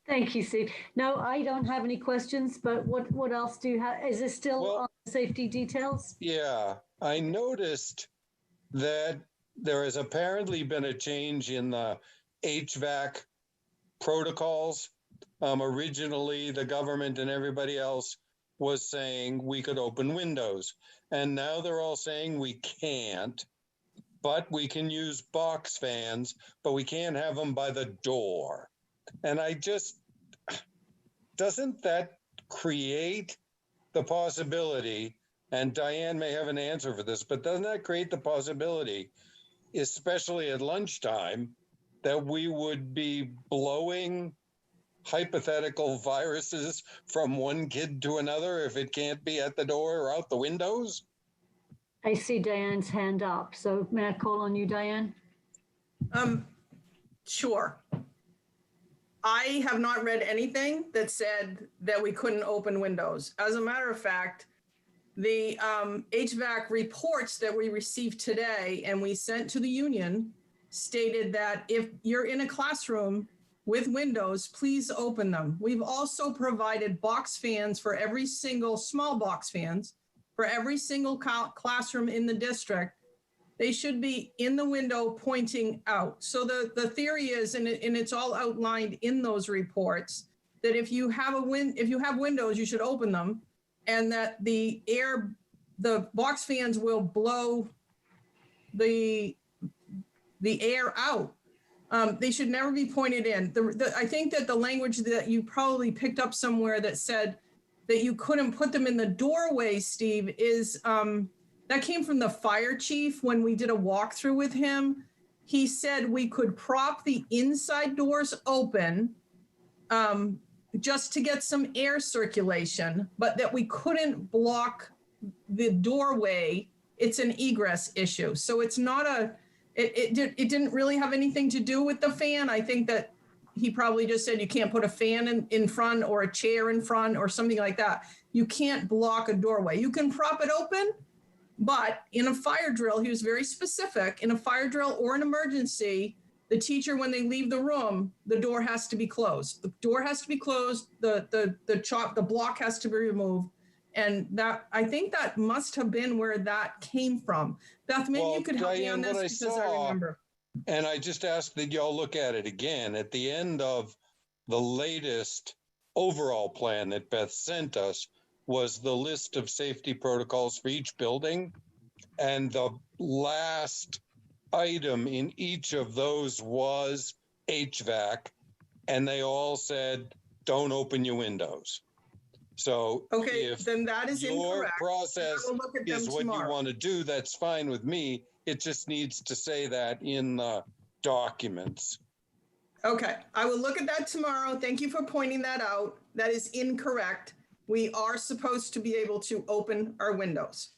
Thank you, Steve. No, I don't have any questions, but what else do you have? Is this still Well- on safety details? Yeah, I noticed that there has apparently been a change in the HVAC protocols. Originally, the government and everybody else was saying we could open windows. And now they're all saying we can't, but we can use box fans, but we can't have them by the door. And doesn't that create the possibility, and Diane may have an answer for this, but doesn't that create the possibility, especially at lunchtime, that we would be blowing hypothetical viruses from one kid to another if it can't be at the door or out the windows? I see Diane's hand up, so may I call on you, Diane? Sure. I have not read anything that said that we couldn't open windows. As a matter of fact, the HVAC reports that we received today and we sent to the union stated that if you're in a classroom with windows, please open them. We've also provided box fans for every single, small box fans, for every single classroom in the district. They should be in the window pointing out. So the theory is, and it's all outlined in those reports, that if you have windows, you should open them, and that the box fans will blow the air out. They should never be pointed in. I think that the language that you probably picked up somewhere that said that you couldn't put them in the doorway, Steve, is that came from the fire chief when we did a walkthrough with him. He said we could prop the inside doors open just to get some air circulation, but that we couldn't block the doorway. It's an egress issue. So it's not it didn't really have anything to do with the fan. I think that he probably just said you can't put a fan in front or a chair in front or something like that. You can't block a doorway. You can prop it open, but in a fire drill, he was very specific. In a fire drill or an emergency, the teacher, when they leave the room, the door has to be closed. The door has to be closed. The block has to be removed. And that, I think that must have been where that came from. Beth, maybe you could help me on this because I remember. And I just ask that y'all look at it again. At the end of the latest overall plan that Beth sent us was the list of safety protocols for each building. And the last item in each of those was HVAC. And they all said, don't open your windows. So okay, if then that is your incorrect. process is what tomorrow. you want to do, that's fine with me. It just needs to say that in the documents. Okay, I will look at that tomorrow. Thank you for pointing that out. That is incorrect. We are supposed to be able to open our windows.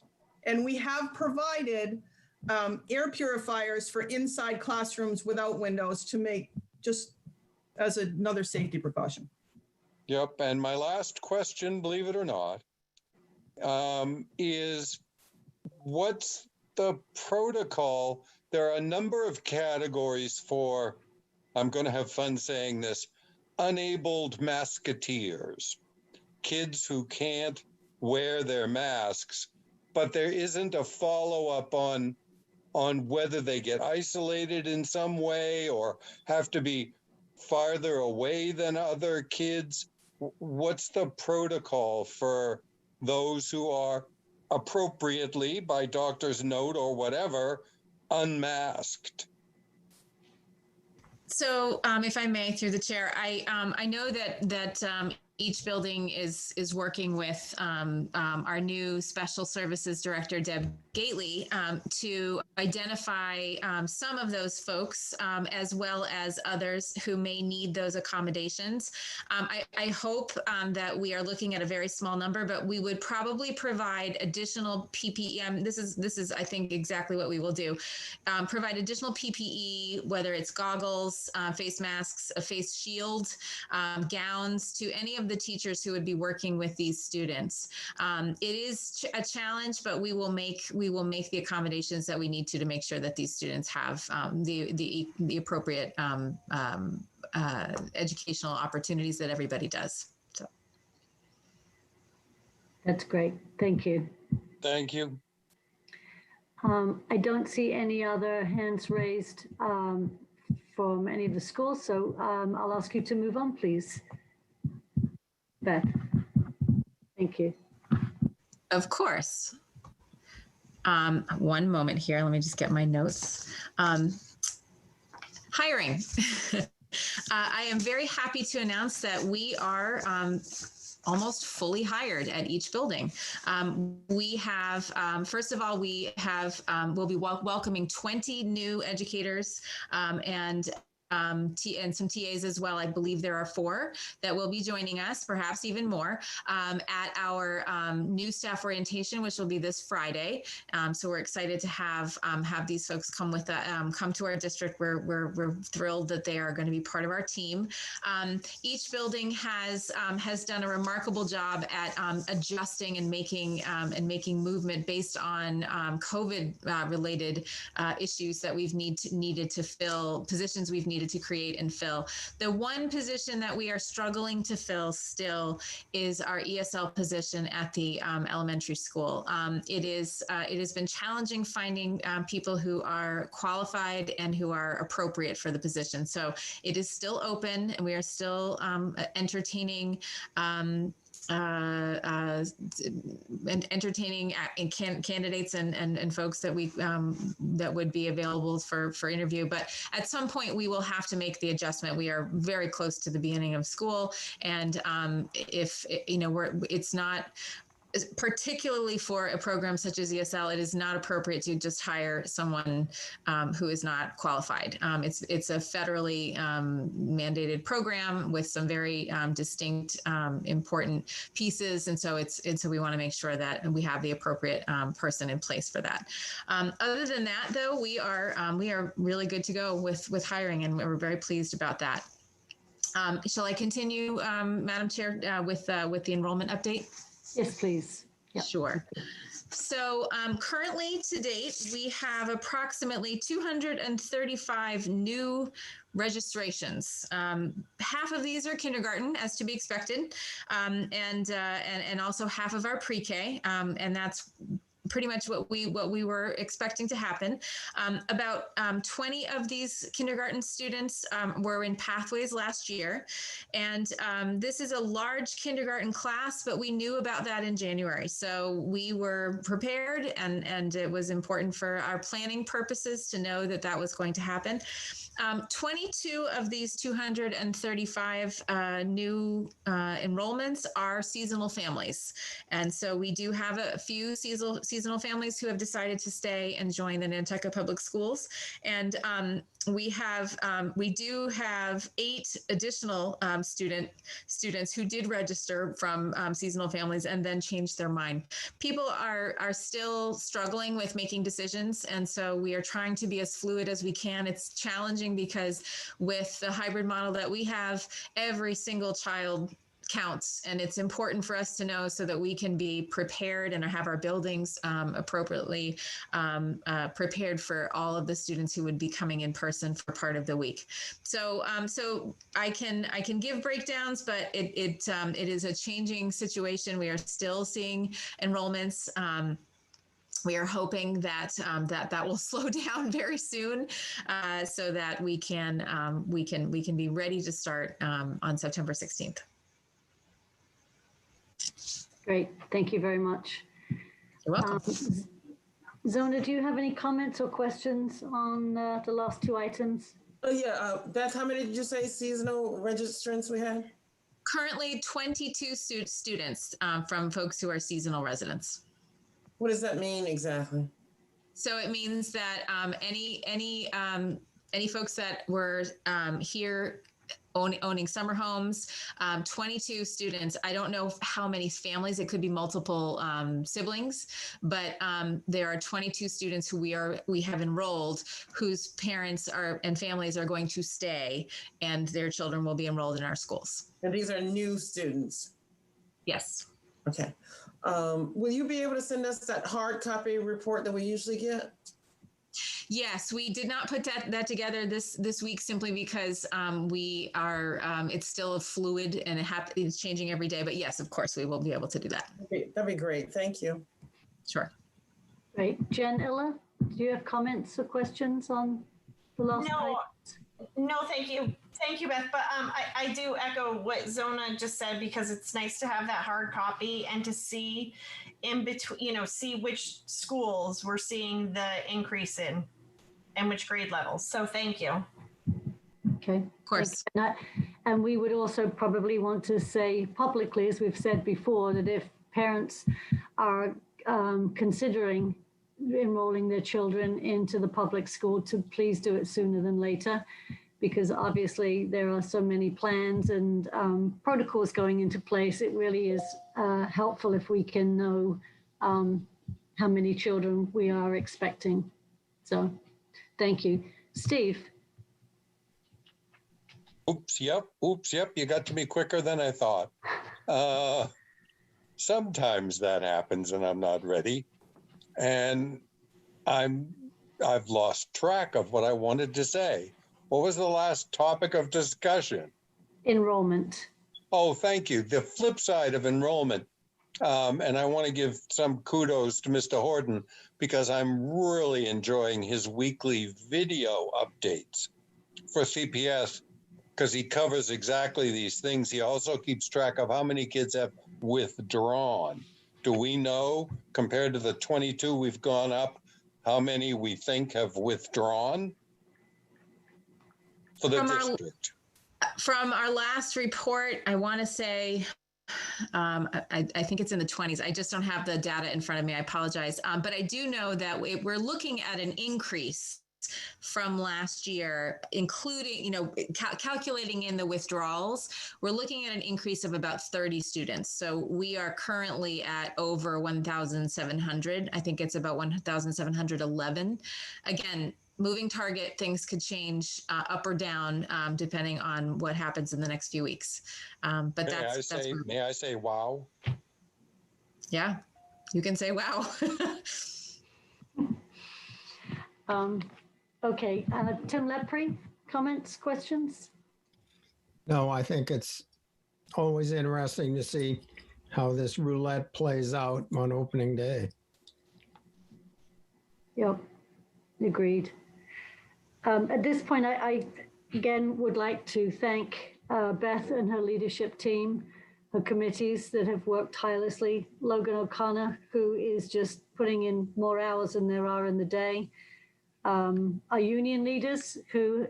And we have provided air purifiers for inside classrooms without windows to make just as another safety precaution. Yep. And my last question, believe it or not, is what's the protocol? There are a number of categories for, I'm going to have fun saying this, unabled masketeers, kids who can't wear their masks but there isn't a follow-up on whether they get isolated in some way or have to be farther away than other kids. What's the protocol for those who are appropriately, by doctor's note or whatever, unmasked? So, if I may, through the chair, I know that each building is working with our new special services director, Deb Gately, to identify some of those folks as well as others who may need those accommodations. I hope that we are looking at a very small number, but we would probably provide additional PPE. This is I think exactly what we will do. Provide additional PPE, whether it's goggles, face masks, a face shield, gowns, to any of the teachers who would be working with these students. It is a challenge, but we will make the accommodations that we need to make sure that these students have the appropriate educational opportunities that everybody does. So. That's great. Thank you. Thank you. I don't see any other hands raised from any of the schools, so I'll ask you to move on, please. Beth. Thank you. Of course. One moment here. Let me just get my notes. Hiring. I am very happy to announce that we are almost fully hired at each building. We have, first of all, we'll be welcoming 20 new educators and some TAs as well. I believe there are 4 that will be joining us, perhaps even more, at our new staff orientation, which will be this Friday. So we're excited to have these folks come to our district. We're thrilled that they are going to be part of our team. Each building has done a remarkable job at adjusting and making movement based on COVID related issues that we've needed to fill, positions we've needed to create and fill. The one position that we are struggling to fill still is our ESL position at the elementary school. It has been challenging finding people who are qualified and who are appropriate for the position. So it is still open, and we are still entertaining candidates and folks that would be available for interview. But at some point we will have to make the adjustment. We are very close to the beginning of school, and if it's not, particularly for a program such as ESL, it is not appropriate to just hire someone who is not qualified. It's a federally mandated program with some very distinct, important pieces, and so we want to make sure that we have the appropriate person in place for that. Other than that, though, we are really good to go with hiring, and we're very pleased about that. Shall I continue, Madam Chair, with the enrollment update? Yes, please. Yep. Sure. So currently to date, we have approximately 235 new registrations. Half of these are kindergarten, as to be expected, and also half of our pre-K, and that's pretty much what we were expecting to happen. About 20 of these kindergarten students were in Pathways last year. And this is a large kindergarten class, but we knew about that in January. So we were prepared, and it was important for our planning purposes to know that that was going to happen. 22 of these 235 new enrollments are seasonal families. And so we do have a few seasonal families who have decided to stay and join the Nantucket Public Schools. And we do have 8 additional students who did register from seasonal families and then changed their mind. People are still struggling with making decisions, and so we are trying to be as fluid as we can. It's challenging because with the hybrid model that we have, every single child counts, and it's important for us to know so that we can be prepared and have our buildings appropriately prepared for all of the students who would be coming in person for part of the week. So I can give breakdowns, but it is a changing situation. We are still seeing enrollments we are hoping that that will slow down very soon, so that we can be ready to start on September 16th. Great, thank you very much. You're welcome. Zona, do you have any comments or questions on the last two items? Oh yeah, Beth, how many did you say seasonal registrants we had? Currently 22 students from folks who are seasonal residents. What does that mean exactly? So it means that any folks that were here owning summer homes, 22 students. I don't know how many families, it could be multiple siblings, but there are 22 students who we have enrolled, whose parents and families are going to stay, and their children will be enrolled in our schools. And these are new students? Yes. Okay. Will you be able to send us that hard copy report that we usually get? Yes, we did not put that together this week simply because we are it's still a fluid and it's changing every day. But yes, of course, we will be able to do that. Okay, that'd be great. Thank you. Sure. Great. Jen Illa, do you have comments or questions on the last items? No, thank you. Thank you, Beth. But I do echo what Zona just said, because it's nice to have that hard copy and to see in between, see which schools we're seeing the increase in and which grade levels. So thank you. Okay. Of course. And we would also probably want to say publicly, as we've said before, that if parents are considering enrolling their children into the public school, to please do it sooner than later, because obviously there are so many plans and protocols going into place. It really is helpful if we can know how many children we are expecting. So thank you. Steve. Oops, yep. You got to me quicker than I thought. Sometimes that happens and I'm not ready. And I've lost track of what I wanted to say. What was the last topic of discussion? Enrollment. Oh, thank you. The flip side of enrollment. And I want to give some kudos to Mr. Horton, because I'm really enjoying his weekly video updates for CPS, because he covers exactly these things. He also keeps track of how many kids have withdrawn. Do we know, compared to the 22 we've gone up, how many we think have withdrawn for the district? From our last report, I want to say, I think it's in the 20s. I just don't have the data in front of me. I apologize. But I do know that we're looking at an increase from last year, including, calculating in the withdrawals. We're looking at an increase of about 30 students. So we are currently at over 1,700. I think it's about 1,711. Again, moving target, things could change up or down depending on what happens in the next few weeks. But may I say wow? Yeah, you can say wow. Okay, Tim Lepre, comments, questions? No, I think it's always interesting to see how this roulette plays out on opening day. Yep, agreed. At this point, I again would like to thank Beth and her leadership team, her committees that have worked tirelessly, Logan O'Connor, who is just putting in more hours than there are in the day. Our union leaders who,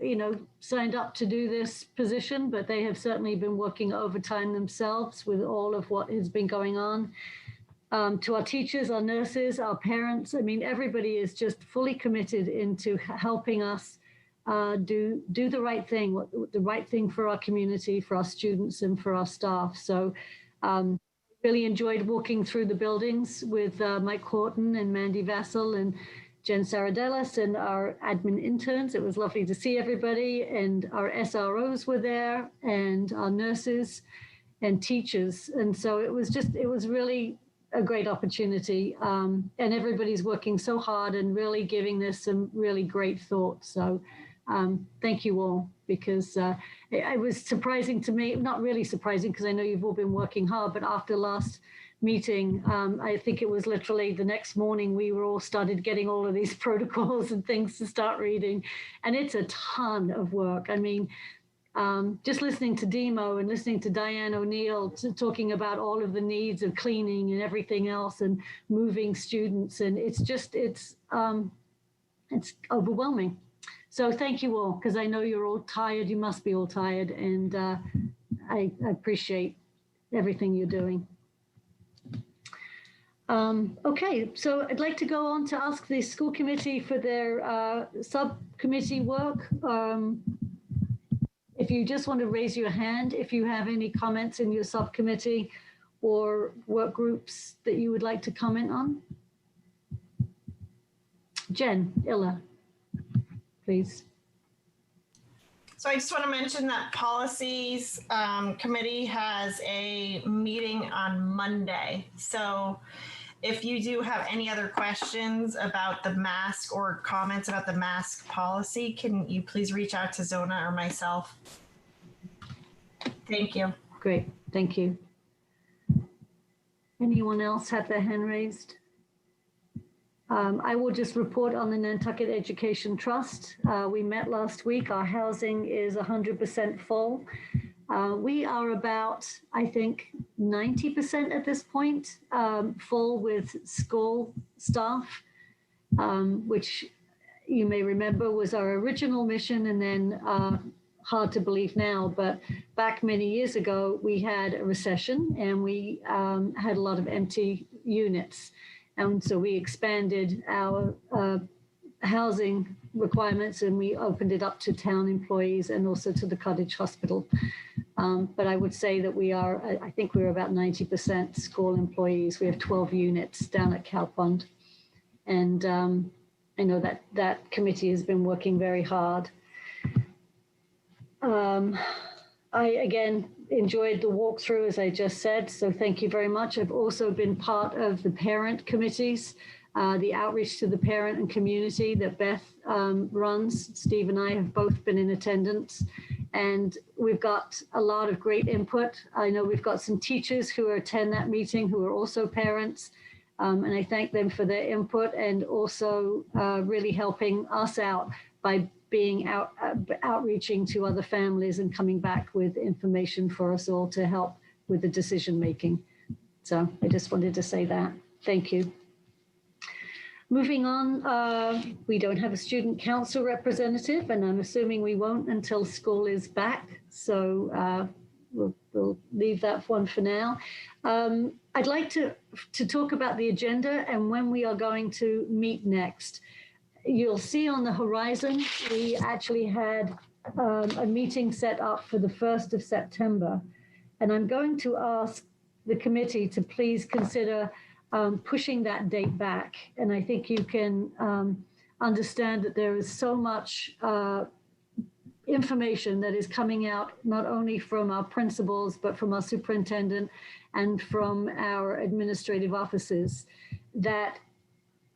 signed up to do this position, but they have certainly been working overtime themselves with all of what has been going on. To our teachers, our nurses, our parents, everybody is just fully committed into helping us do the right thing, the right thing for our community, for our students, and for our staff. So really enjoyed walking through the buildings with Mike Horton and Mandy Vassell and Jen Saradelis and our admin interns. It was lovely to see everybody, and our SROs were there, and our nurses and teachers. And so it was really a great opportunity. And everybody's working so hard and really giving this some really great thought. So thank you all, because it was surprising to me, not really surprising, because I know you've all been working hard, but after last meeting. I think it was literally the next morning we were all started getting all of these protocols and things to start reading. And it's a ton of work. I mean, just listening to Demo and listening to Diane O'Neill talking about all of the needs of cleaning and everything else and moving students. And it's overwhelming. So thank you all, because I know you're all tired. You must be all tired. And I appreciate everything you're doing. Okay, so I'd like to go on to ask the school committee for their subcommittee work. If you just want to raise your hand, if you have any comments in your subcommittee or work groups that you would like to comment on. Jen, Illa, please. So I just want to mention that policies committee has a meeting on Monday. So if you do have any other questions about the mask or comments about the mask policy, can you please reach out to Zona or myself? Thank you. Great, thank you. Anyone else have their hand raised? I will just report on the Nantucket Education Trust. We met last week. Our housing is 100% full. We are about, I think, 90% at this point full with school staff, which you may remember was our original mission, and then hard to believe now, but back many years ago, we had a recession and we had a lot of empty units. And so we expanded our housing requirements and we opened it up to town employees and also to the Cottage Hospital. But I would say that I think we're about 90% school employees. We have 12 units down at Cow Pond. And I know that committee has been working very hard. I, again, enjoyed the walkthrough, as I just said, so thank you very much. I've also been part of the parent committees, the outreach to the parent and community that Beth runs. Steve and I have both been in attendance, and we've got a lot of great input. I know we've got some teachers who attend that meeting who are also parents, and I thank them for their input and also really helping us out by being outreaching to other families and coming back with information for us all to help with the decision making. So I just wanted to say that. Thank you. Moving on, we don't have a student council representative, and I'm assuming we won't until school is back. So we'll leave that one for now. I'd like to talk about the agenda and when we are going to meet next. You'll see on the horizon, we actually had a meeting set up for the 1st of September. And I'm going to ask the committee to please consider pushing that date back. And I think you can understand that there is so much information that is coming out, not only from our principals, but from our superintendent and from our administrative offices, that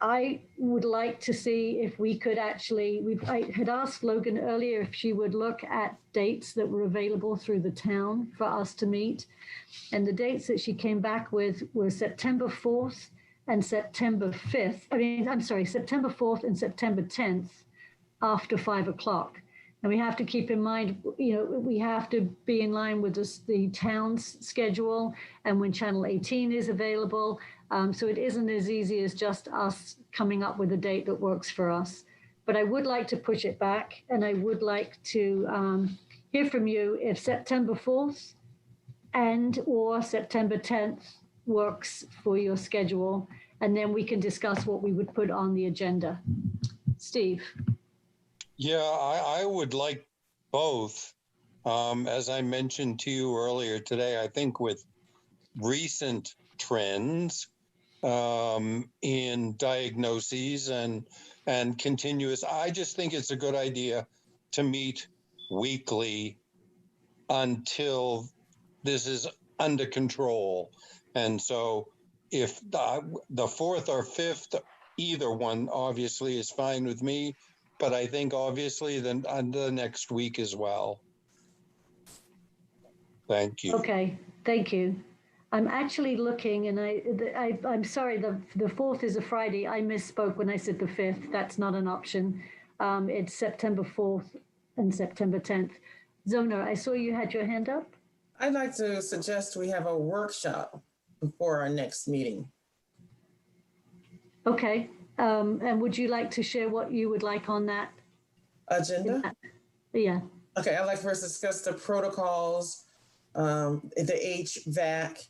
I would like to see if we could actually, I had asked Logan earlier if she would look at dates that were available through the town for us to meet. And the dates that she came back with were September 4th and September 5th. September 4th and September 10th after 5 o'clock. And we have to keep in mind, we have to be in line with the town's schedule and when Channel 18 is available. So it isn't as easy as just us coming up with a date that works for us. But I would like to push it back, and I would like to hear from you if September 4th and or September 10th works for your schedule, and then we can discuss what we would put on the agenda. Steve. Yeah, I would like both. As I mentioned to you earlier today, I think with recent trends in diagnoses and continuous, I just think it's a good idea to meet weekly until this is under control. And so if the 4th or 5th, either one obviously is fine with me, but I think obviously then on the next week as well. Thank you. Okay, thank you. I'm actually looking, and I'm sorry, the 4th is a Friday. I misspoke when I said the 5th. That's not an option. It's September 4th and September 10th. Zona, I saw you had your hand up. I'd like to suggest we have a workshop before our next meeting. Okay. And would you like to share what you would like on that Agenda? Yeah. Okay, I'd like for us to discuss the protocols, the HVAC,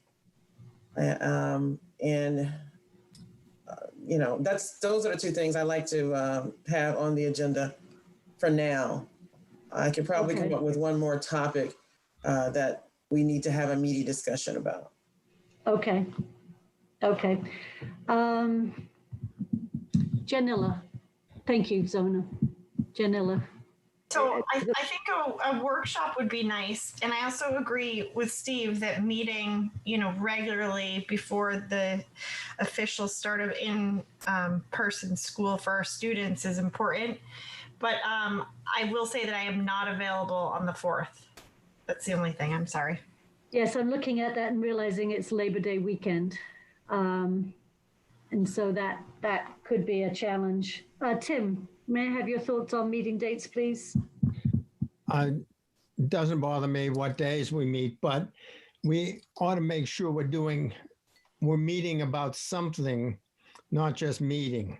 those are the two things I like to have on the agenda for now. I could probably come up with one more topic that we need to have a meaty discussion about. Okay. Janilla. Thank you, Zona. Janilla. So I think a workshop would be nice. And I also agree with Steve that meeting, regularly before the official start of in-person school for our students is important. But I will say that I am not available on the 4th. That's the only thing. I'm sorry. Yes, I'm looking at that and realizing it's Labor Day weekend. And so that could be a challenge. Tim, may I have your thoughts on meeting dates, please? It doesn't bother me what days we meet, but we ought to make sure we're meeting about something, not just meeting.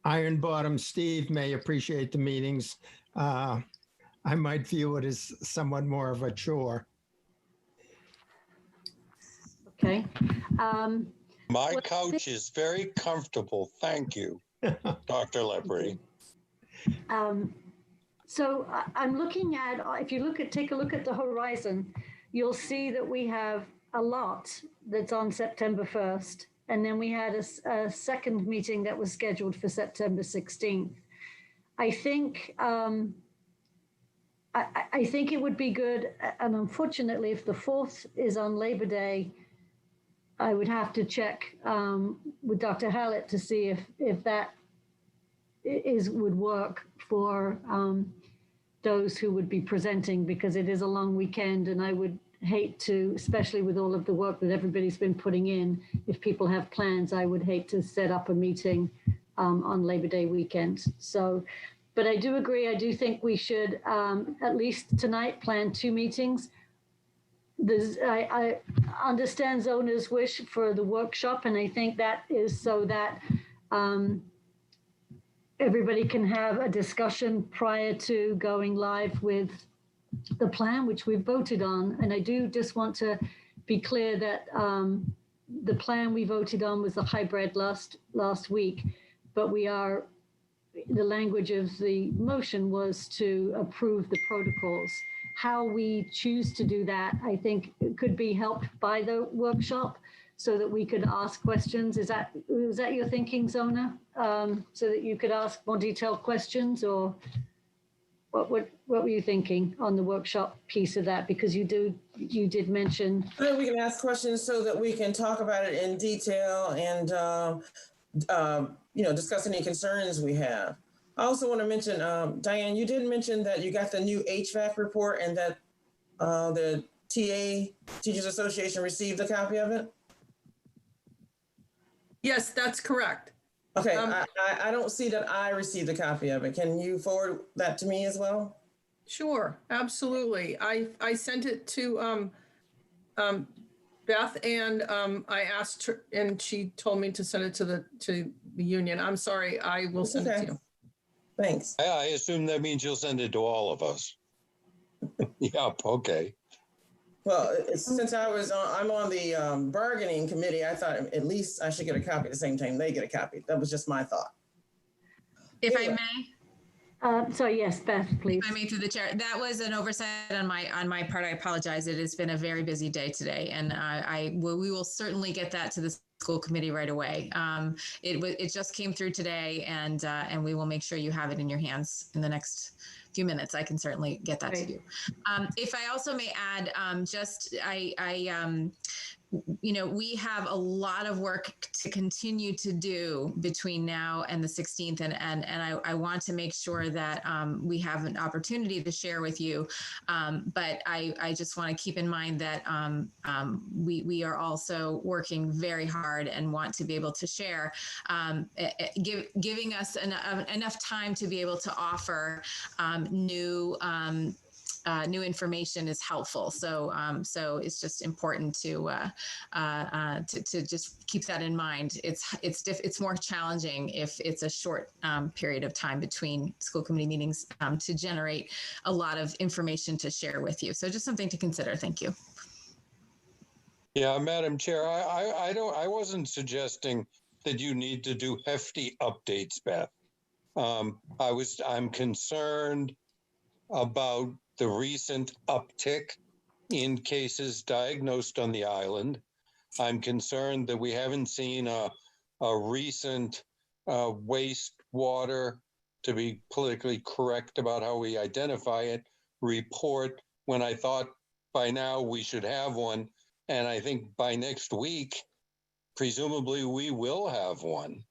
Iron Bottom Steve may appreciate the meetings. I might view it as somewhat more of a chore. Okay. My couch is very comfortable. Thank you, Dr. Lepre. So I'm looking at, if you take a look at the horizon, you'll see that we have a lot that's on September 1st. And then we had a second meeting that was scheduled for September 16th. I think I think it would be good, and unfortunately, if the 4th is on Labor Day, I would have to check with Dr. Hallett to see if that would work for those who would be presenting, because it is a long weekend, and I would hate to, especially with all of the work that everybody's been putting in, if people have plans, I would hate to set up a meeting on Labor Day weekend. So, but I do agree. I do think we should, at least tonight, plan 2 meetings. I understand Zona's wish for the workshop, and I think that is so that everybody can have a discussion prior to going live with the plan, which we've voted on. And I do just want to be clear that the plan we voted on was the hybrid last week, but the language of the motion was to approve the protocols. How we choose to do that, I think, could be helped by the workshop so that we could ask questions. Is that your thinking, Zona? So that you could ask more detailed questions, or what were you thinking on the workshop piece of that? Because you did mention that we can ask questions so that we can talk about it in detail and discuss any concerns we have. I also want to mention, Diane, you did mention that you got the new HVAC report and that the Teachers Association received a copy of it? Yes, that's correct. Okay, I don't see that I received a copy of it. Can you forward that to me as well? Sure, absolutely. I sent it to Beth, and I asked her, and she told me to send it to the union. I'm sorry, I will send it to you. Thanks. I assume that means you'll send it to all of us. Yep. Okay. Well, since I'm on the bargaining committee, I thought at least I should get a copy at the same time they get a copy. That was just my thought. If anyway. I may. so yes, Beth, please. If I may, through the chair, that was an oversight on my part. I apologize. It has been a very busy day today, and we will certainly get that to the school committee right away. It just came through today, and we will make sure you have it in your hands in the next few minutes. I can certainly get that to you. If I also may add, we have a lot of work to continue to do between now and the 16th. And I want to make sure that we have an opportunity to share with you. But I just want to keep in mind that we are also working very hard and want to be able to share, giving us enough time to be able to offer new information is helpful. So it's just important to just keep that in mind. It's more challenging if it's a short period of time between school committee meetings to generate a lot of information to share with you. So just something to consider. Thank you. Yeah, Madam Chair, I wasn't suggesting that you need to do hefty updates, Beth. I'm concerned about the recent uptick in cases diagnosed on the island. I'm concerned that we haven't seen a recent wastewater, to be politically correct about how we identify it, report, when I thought by now we should have one. And I think by next week, presumably we will have one.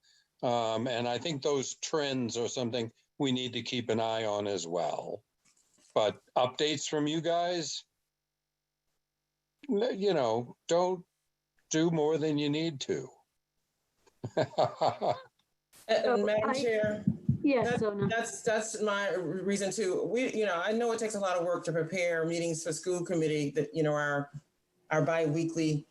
And I think those trends are something we need to keep an eye on as well. But updates from you guys, don't do more than you need to. And Madam Chair, Yes, Zona. that's my reason too. I know it takes a lot of work to prepare meetings for school committee that, our bi-weekly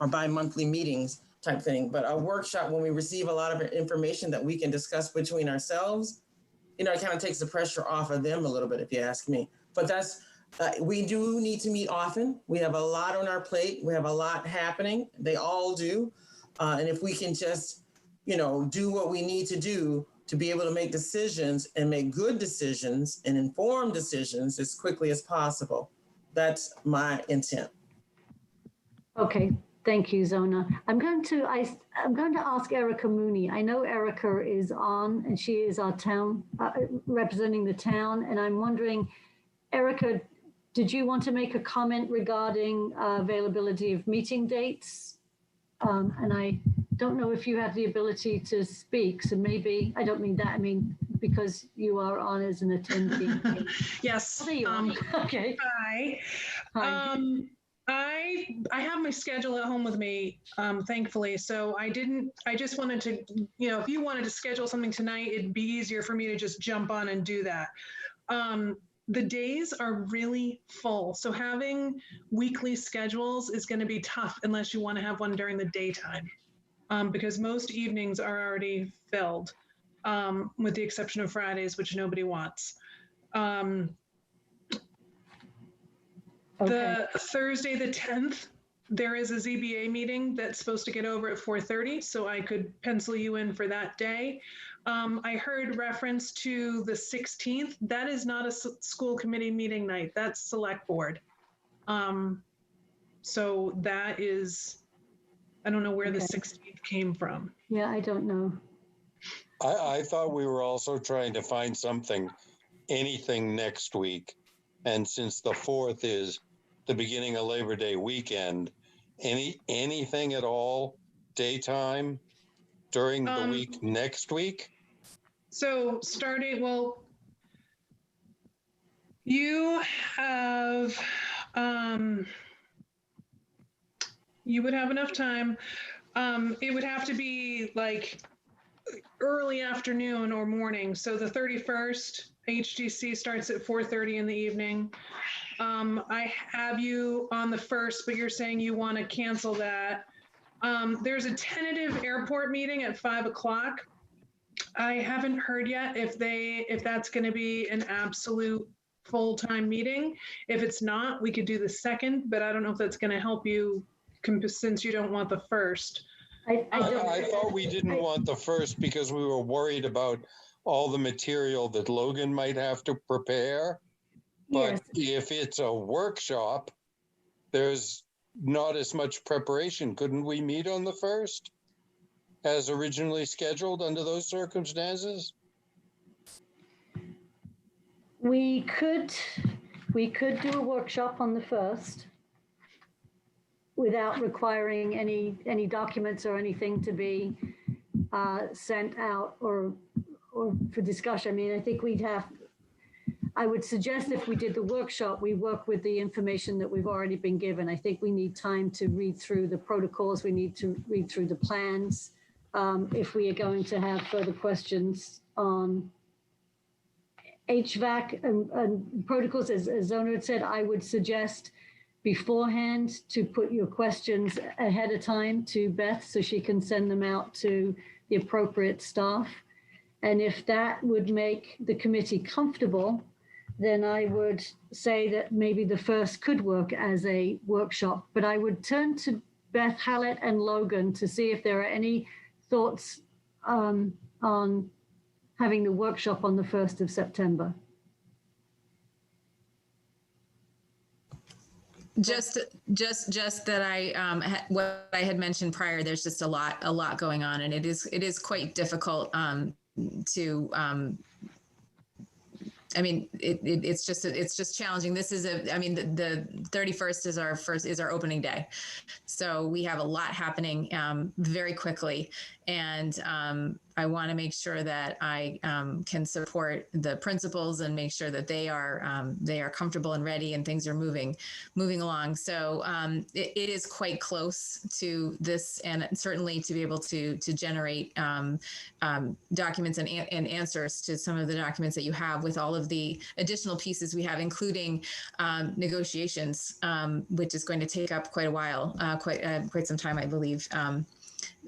or bi-monthly meetings type thing. But a workshop, when we receive a lot of information that we can discuss between ourselves, it kind of takes the pressure off of them a little bit, if you ask me. But we do need to meet often. We have a lot on our plate. We have a lot happening. They all do. And if we can just, do what we need to do to be able to make decisions and make good decisions and informed decisions as quickly as possible. That's my intent. Okay, thank you, Zona. I'm going to ask Erica Mooney. I know Erica is on, and she is our town representing the town. And I'm wondering, Erica, did you want to make a comment regarding availability of meeting dates? And I don't know if you have the ability to speak. So maybe, I don't mean that. I mean, because you are on as an attendee. Yes. Oh, there you are. Okay. Hi. Hi. I have my schedule at home with me, thankfully. So I just wanted to, if you wanted to schedule something tonight, it'd be easier for me to just jump on and do that. The days are really full. So having weekly schedules is going to be tough unless you want to have one during the daytime, because most evenings are already filled, with the exception of Fridays, which nobody wants. The Thursday, the 10th, there is a ZBA meeting that's supposed to get over at 4:30, so I could pencil you in for that day. I heard reference to the 16th. That is not a school committee meeting night. That's select board. So that is, I don't know where the 16th came from. Yeah, I don't know. I thought we were also trying to find anything next week. And since the 4th is the beginning of Labor Day weekend, anything at all daytime during the week next week? So you have, you would have enough time. It would have to be like early afternoon or morning. So the 31st, HGC starts at 4:30 in the evening. I have you on the 1st, but you're saying you want to cancel that. There's a tentative airport meeting at 5 o'clock. I haven't heard yet if that's going to be an absolute full-time meeting. If it's not, we could do the 2nd, but I don't know if that's going to help you since you don't want the 1st. I thought we didn't want the 1st because we were worried about all the material that Logan might have to prepare. But if it's a workshop, there's not as much preparation. Couldn't we meet on the 1st as originally scheduled under those circumstances? We could do a workshop on the 1st. without requiring any documents or anything to be sent out or for discussion. I mean, I think I would suggest if we did the workshop, we work with the information that we've already been given. I think we need time to read through the protocols. We need to read through the plans. If we are going to have further questions on HVAC and protocols, as Zona had said, I would suggest beforehand to put your questions ahead of time to Beth so she can send them out to the appropriate staff. And if that would make the committee comfortable, then I would say that maybe the first could work as a workshop. But I would turn to Beth Hallett and Logan to see if there are any thoughts on having the workshop on the 1st of September. Just that what I had mentioned prior, there's just a lot going on, and it is quite difficult to I mean, it's just challenging. This is the 31st is our opening day. So we have a lot happening very quickly. And I want to make sure that I can support the principals and make sure that they are comfortable and ready and things are moving along. So it is quite close to this, and certainly to be able to generate documents and answers to some of the documents that you have with all of the additional pieces we have, including negotiations, which is going to take up quite a while, quite some time, I believe.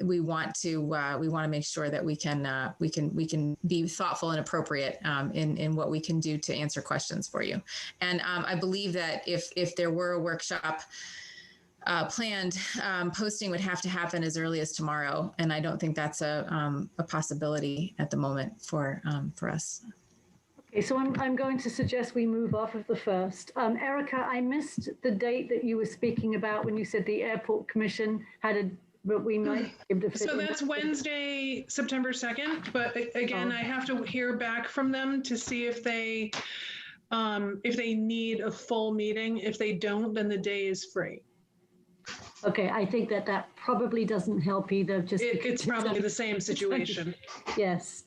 We want to make sure that we can be thoughtful and appropriate in what we can do to answer questions for you. And I believe that if there were a workshop planned, posting would have to happen as early as tomorrow, and I don't think that's a possibility at the moment for us. Okay, so I'm going to suggest we move off of the 1st. Erica, I missed the date that you were speaking about when you said the Airport Commission had but we might be able to fit So in. that's Wednesday, September 2nd. But again, I have to hear back from them to see if they need a full meeting. If they don't, then the day is free. Okay, I think that probably doesn't help either. It's probably the same situation. Yes.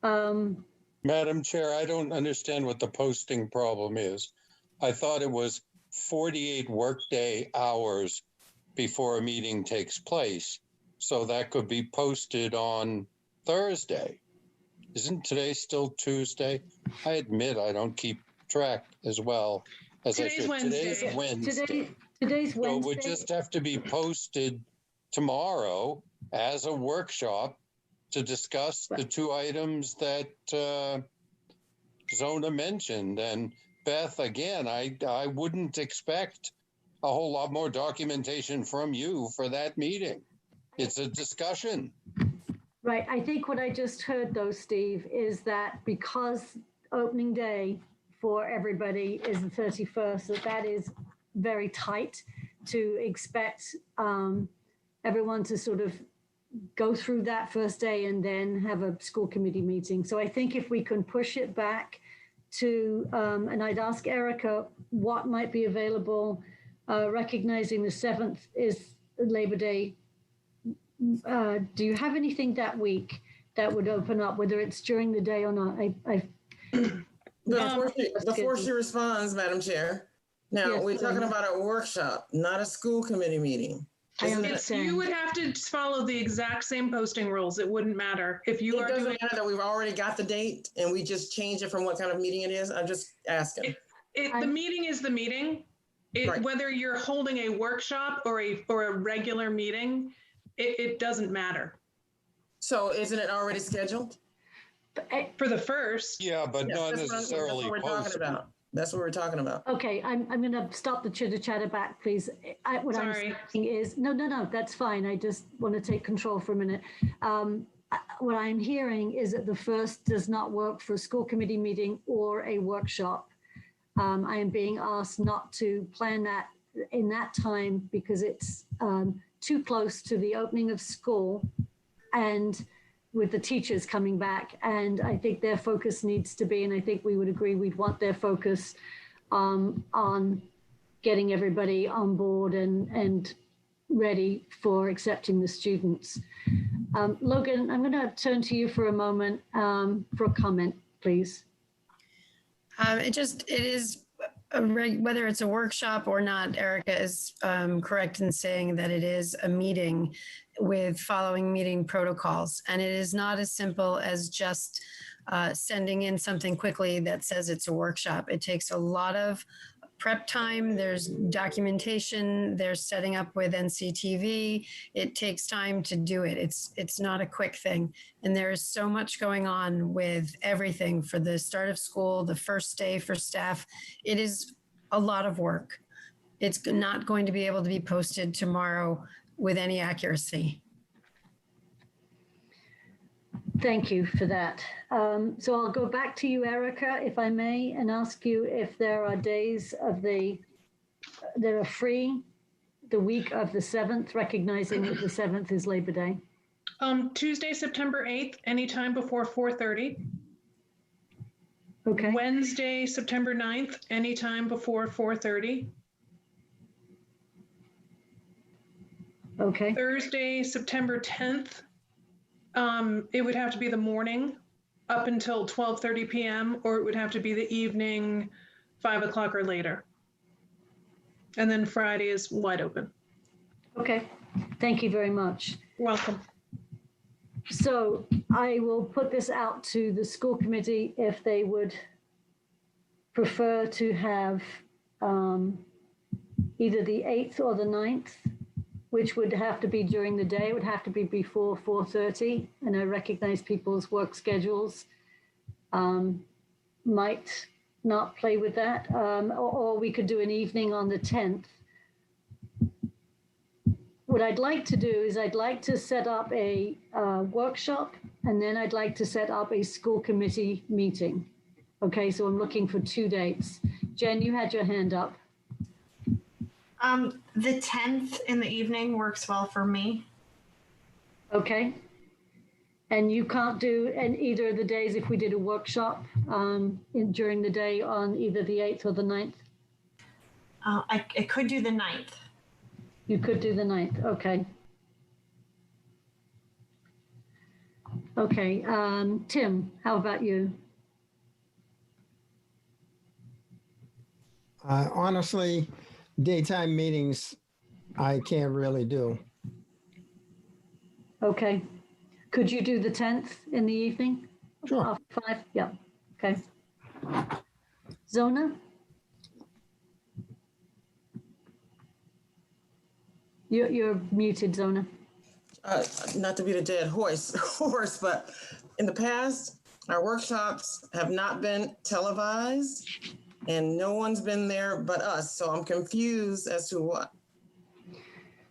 Madam Chair, I don't understand what the posting problem is. I thought it was 48 workday hours before a meeting takes place. So that could be posted on Thursday. Isn't today still Tuesday? I admit I don't keep track as well as I should. Today's Wednesday. Today's Wednesday. So it would just have to be posted tomorrow as a workshop to discuss the two items that Zona mentioned. And Beth, again, I wouldn't expect a whole lot more documentation from you for that meeting. It's a discussion. Right. I think what I just heard, though, Steve, is that because opening day for everybody is the 31st, that is very tight to expect everyone to sort of go through that first day and then have a school committee meeting. So I think if we can push it back to, and I'd ask Erica what might be available, recognizing the 7th is Labor Day. Do you have anything that week that would open up, whether it's during the day or not? Before she responds, Madam Chair, now Yes, we're talking about a workshop, not a school committee meeting. You would have to follow the exact same posting rules. It wouldn't matter if you are doing. It doesn't matter that we've already got the date and we just change it from what kind of meeting it is. I'm just asking. The meeting is the meeting. Right. Whether you're holding a workshop or a regular meeting, it doesn't matter. So isn't it already scheduled? For the 1st. Yeah, but not necessarily posted. That's what we're talking about. Okay, I'm going to stop the chitter chatter back, please. What Sorry. I'm saying is, no, that's fine. I just want to take control for a minute. What I'm hearing is that the 1st does not work for a school committee meeting or a workshop. I am being asked not to plan that in that time because it's too close to the opening of school and with the teachers coming back. And I think their focus needs to be, and I think we would agree, we'd want their focus on getting everybody on board and ready for accepting the students. Logan, I'm going to turn to you for a moment for a comment, please. It is whether it's a workshop or not, Erica is correct in saying that it is a meeting with following meeting protocols. And it is not as simple as just sending in something quickly that says it's a workshop. It takes a lot of prep time, there's documentation, there's setting up with NCTV. It takes time to do it. It's not a quick thing. And there is so much going on with everything for the start of school, the first day for staff. It is a lot of work. It's not going to be able to be posted tomorrow with any accuracy. Thank you for that. So I'll go back to you, Erica, if I may, and ask you if there are days that are free the week of the 7th, recognizing that the 7th is Labor Day. Tuesday, September 8th, anytime before 4:30. Okay. Wednesday, September 9th, anytime before 4:30. Okay. Thursday, September 10th, it would have to be the morning up until 12:30 p.m. or it would have to be the evening, 5 o'clock or later. And then Friday is wide open. Okay, thank you very much. You're welcome. So I will put this out to the school committee if they would prefer to have either the 8th or the 9th, which would have to be during the day. It would have to be before 4:30. And I recognize people's work schedules might not play with that. Or we could do an evening on the 10th. What I'd like to do is I'd like to set up a workshop, and then I'd like to set up a school committee meeting. Okay, so I'm looking for 2 dates. Jen, you had your hand up. The 10th in the evening works well for me. Okay. And you can't do either of the days if we did a workshop during the day on either the 8th or the 9th? I could do the 9th. You could do the 9th, okay. Okay, Tim, how about you? Honestly, daytime meetings, I can't really do. Okay. Could you do the 10th in the evening? Sure. After 5? Yeah, okay. Zona? You're muted, Zona. Not to be the dead horse, but in the past, our workshops have not been televised and no one's been there but us. So I'm confused as to what.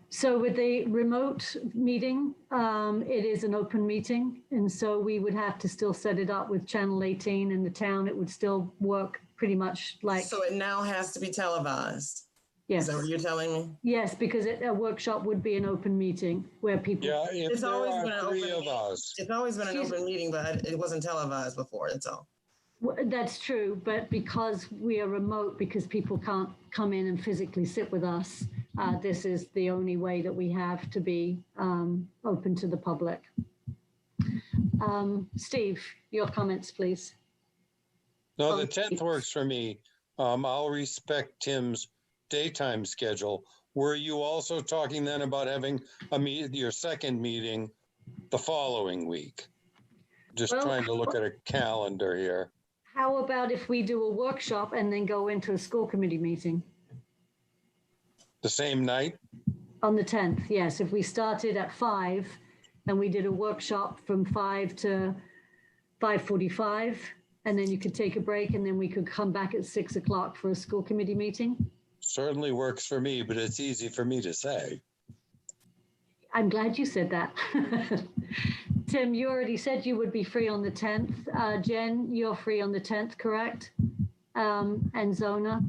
So with the remote meeting, it is an open meeting. And so we would have to still set it up with Channel 18 in the town. It would still work pretty much like. So it now has to be televised. Yes. Is that what you're telling me? Yes, because a workshop would be an open meeting where people. Yeah, if It's there always are been an three open of us. It's always been an open meeting, but it wasn't televised before. That's all. That's true, but because we are remote, because people can't come in and physically sit with us, this is the only way that we have to be open to the public. Steve, your comments, please. No, the 10th works for me. I'll respect Tim's daytime schedule. Were you also talking then about having your second meeting the following week? Just trying to look at a calendar here. How about if we do a workshop and then go into a school committee meeting? The same night? On the 10th, yes. If we started at 5 and we did a workshop from 5 to 5:45, and then you could take a break and then we could come back at 6 o'clock for a school committee meeting? Certainly works for me, but it's easy for me to say. I'm glad you said that. Tim, you already said you would be free on the 10th. Jen, you're free on the 10th, correct? And Zona?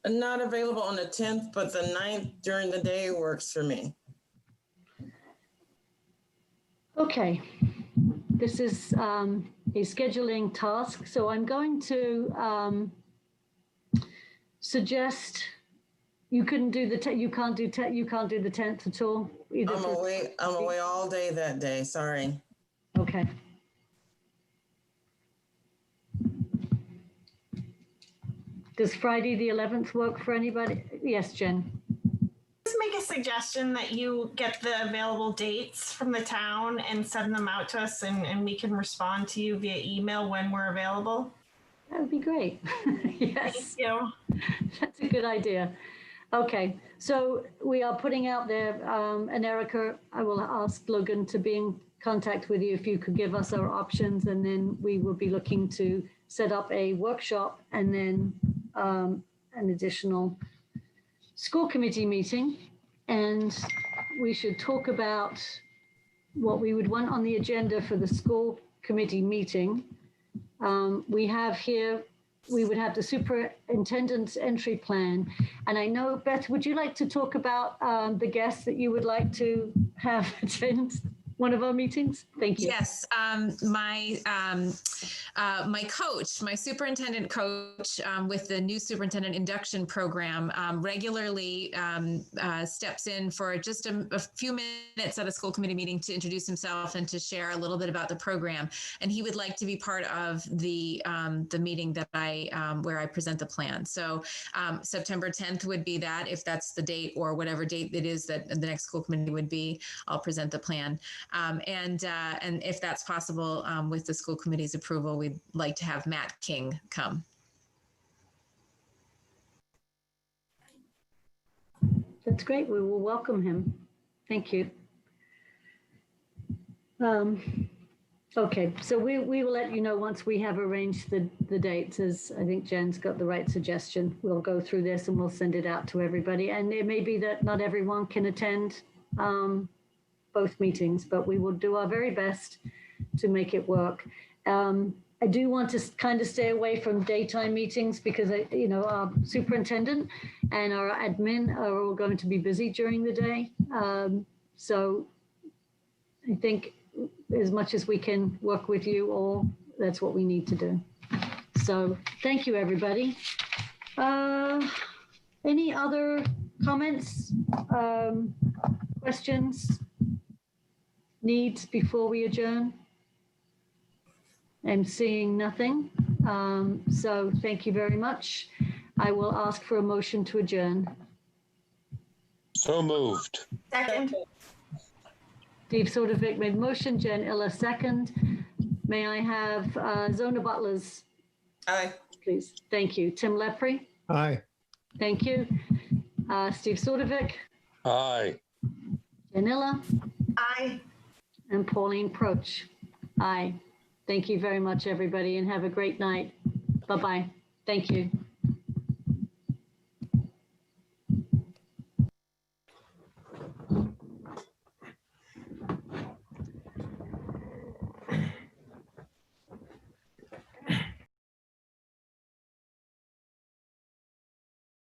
Not available on the 10th, but the 9th during the day works for me. Okay. This is a scheduling task. So I'm going to suggest You couldn't do you can't do you can't do the 10th at all? Either I'm away all day that day, sorry. Okay. Does Friday the 11th work for anybody? Yes, Jen. Just make a suggestion that you get the available dates from the town and send them out to us, and we can respond to you via email when we're available. That would be great. Yes. Thank you. That's a good idea. Okay, so we are putting out there, and Erica, I will ask Logan to be in contact with you if you could give us our options, and then we will be looking to set up a workshop and then an additional school committee meeting. And we should talk about what we would want on the agenda for the school committee meeting. We have here, we would have the superintendent's entry plan. And I know, Beth, would you like to talk about the guests that you would like to have attend one of our meetings? Thank you. Yes, my coach, my superintendent coach with the new superintendent induction program regularly steps in for just a few minutes at a school committee meeting to introduce himself and to share a little bit about the program. And he would like to be part of the meeting that where I present the plan. So September 10th would be that, if that's the date or whatever date it is that the next school committee would be, I'll present the plan. And if that's possible, with the school committee's approval, we'd like to have Matt King come. That's great. We will welcome him. Thank you. Okay, so we will let you know once we have arranged the dates, as I think Jen's got the right suggestion. We'll go through this and we'll send it out to everybody. And it may be that not everyone can attend both meetings, but we will do our very best to make it work. I do want to kind of stay away from daytime meetings because, our superintendent and our admin are all going to be busy during the day. So I think as much as we can work with you all, that's what we need to do. So thank you, everybody. Any other comments, questions, needs before we adjourn? I'm seeing nothing. So thank you very much. I will ask for a motion to adjourn. So moved. Second. Steve Sotovic made motion, Jen Illa second. May I have Zona Butlers? Aye. Please. Thank you. Tim Lepre? Aye. Thank you. Steve Sotovic? Aye. Jen Illa? Aye. And Pauline Proch? Aye. Thank you very much, everybody, and have a great night. Bye-bye. Thank you.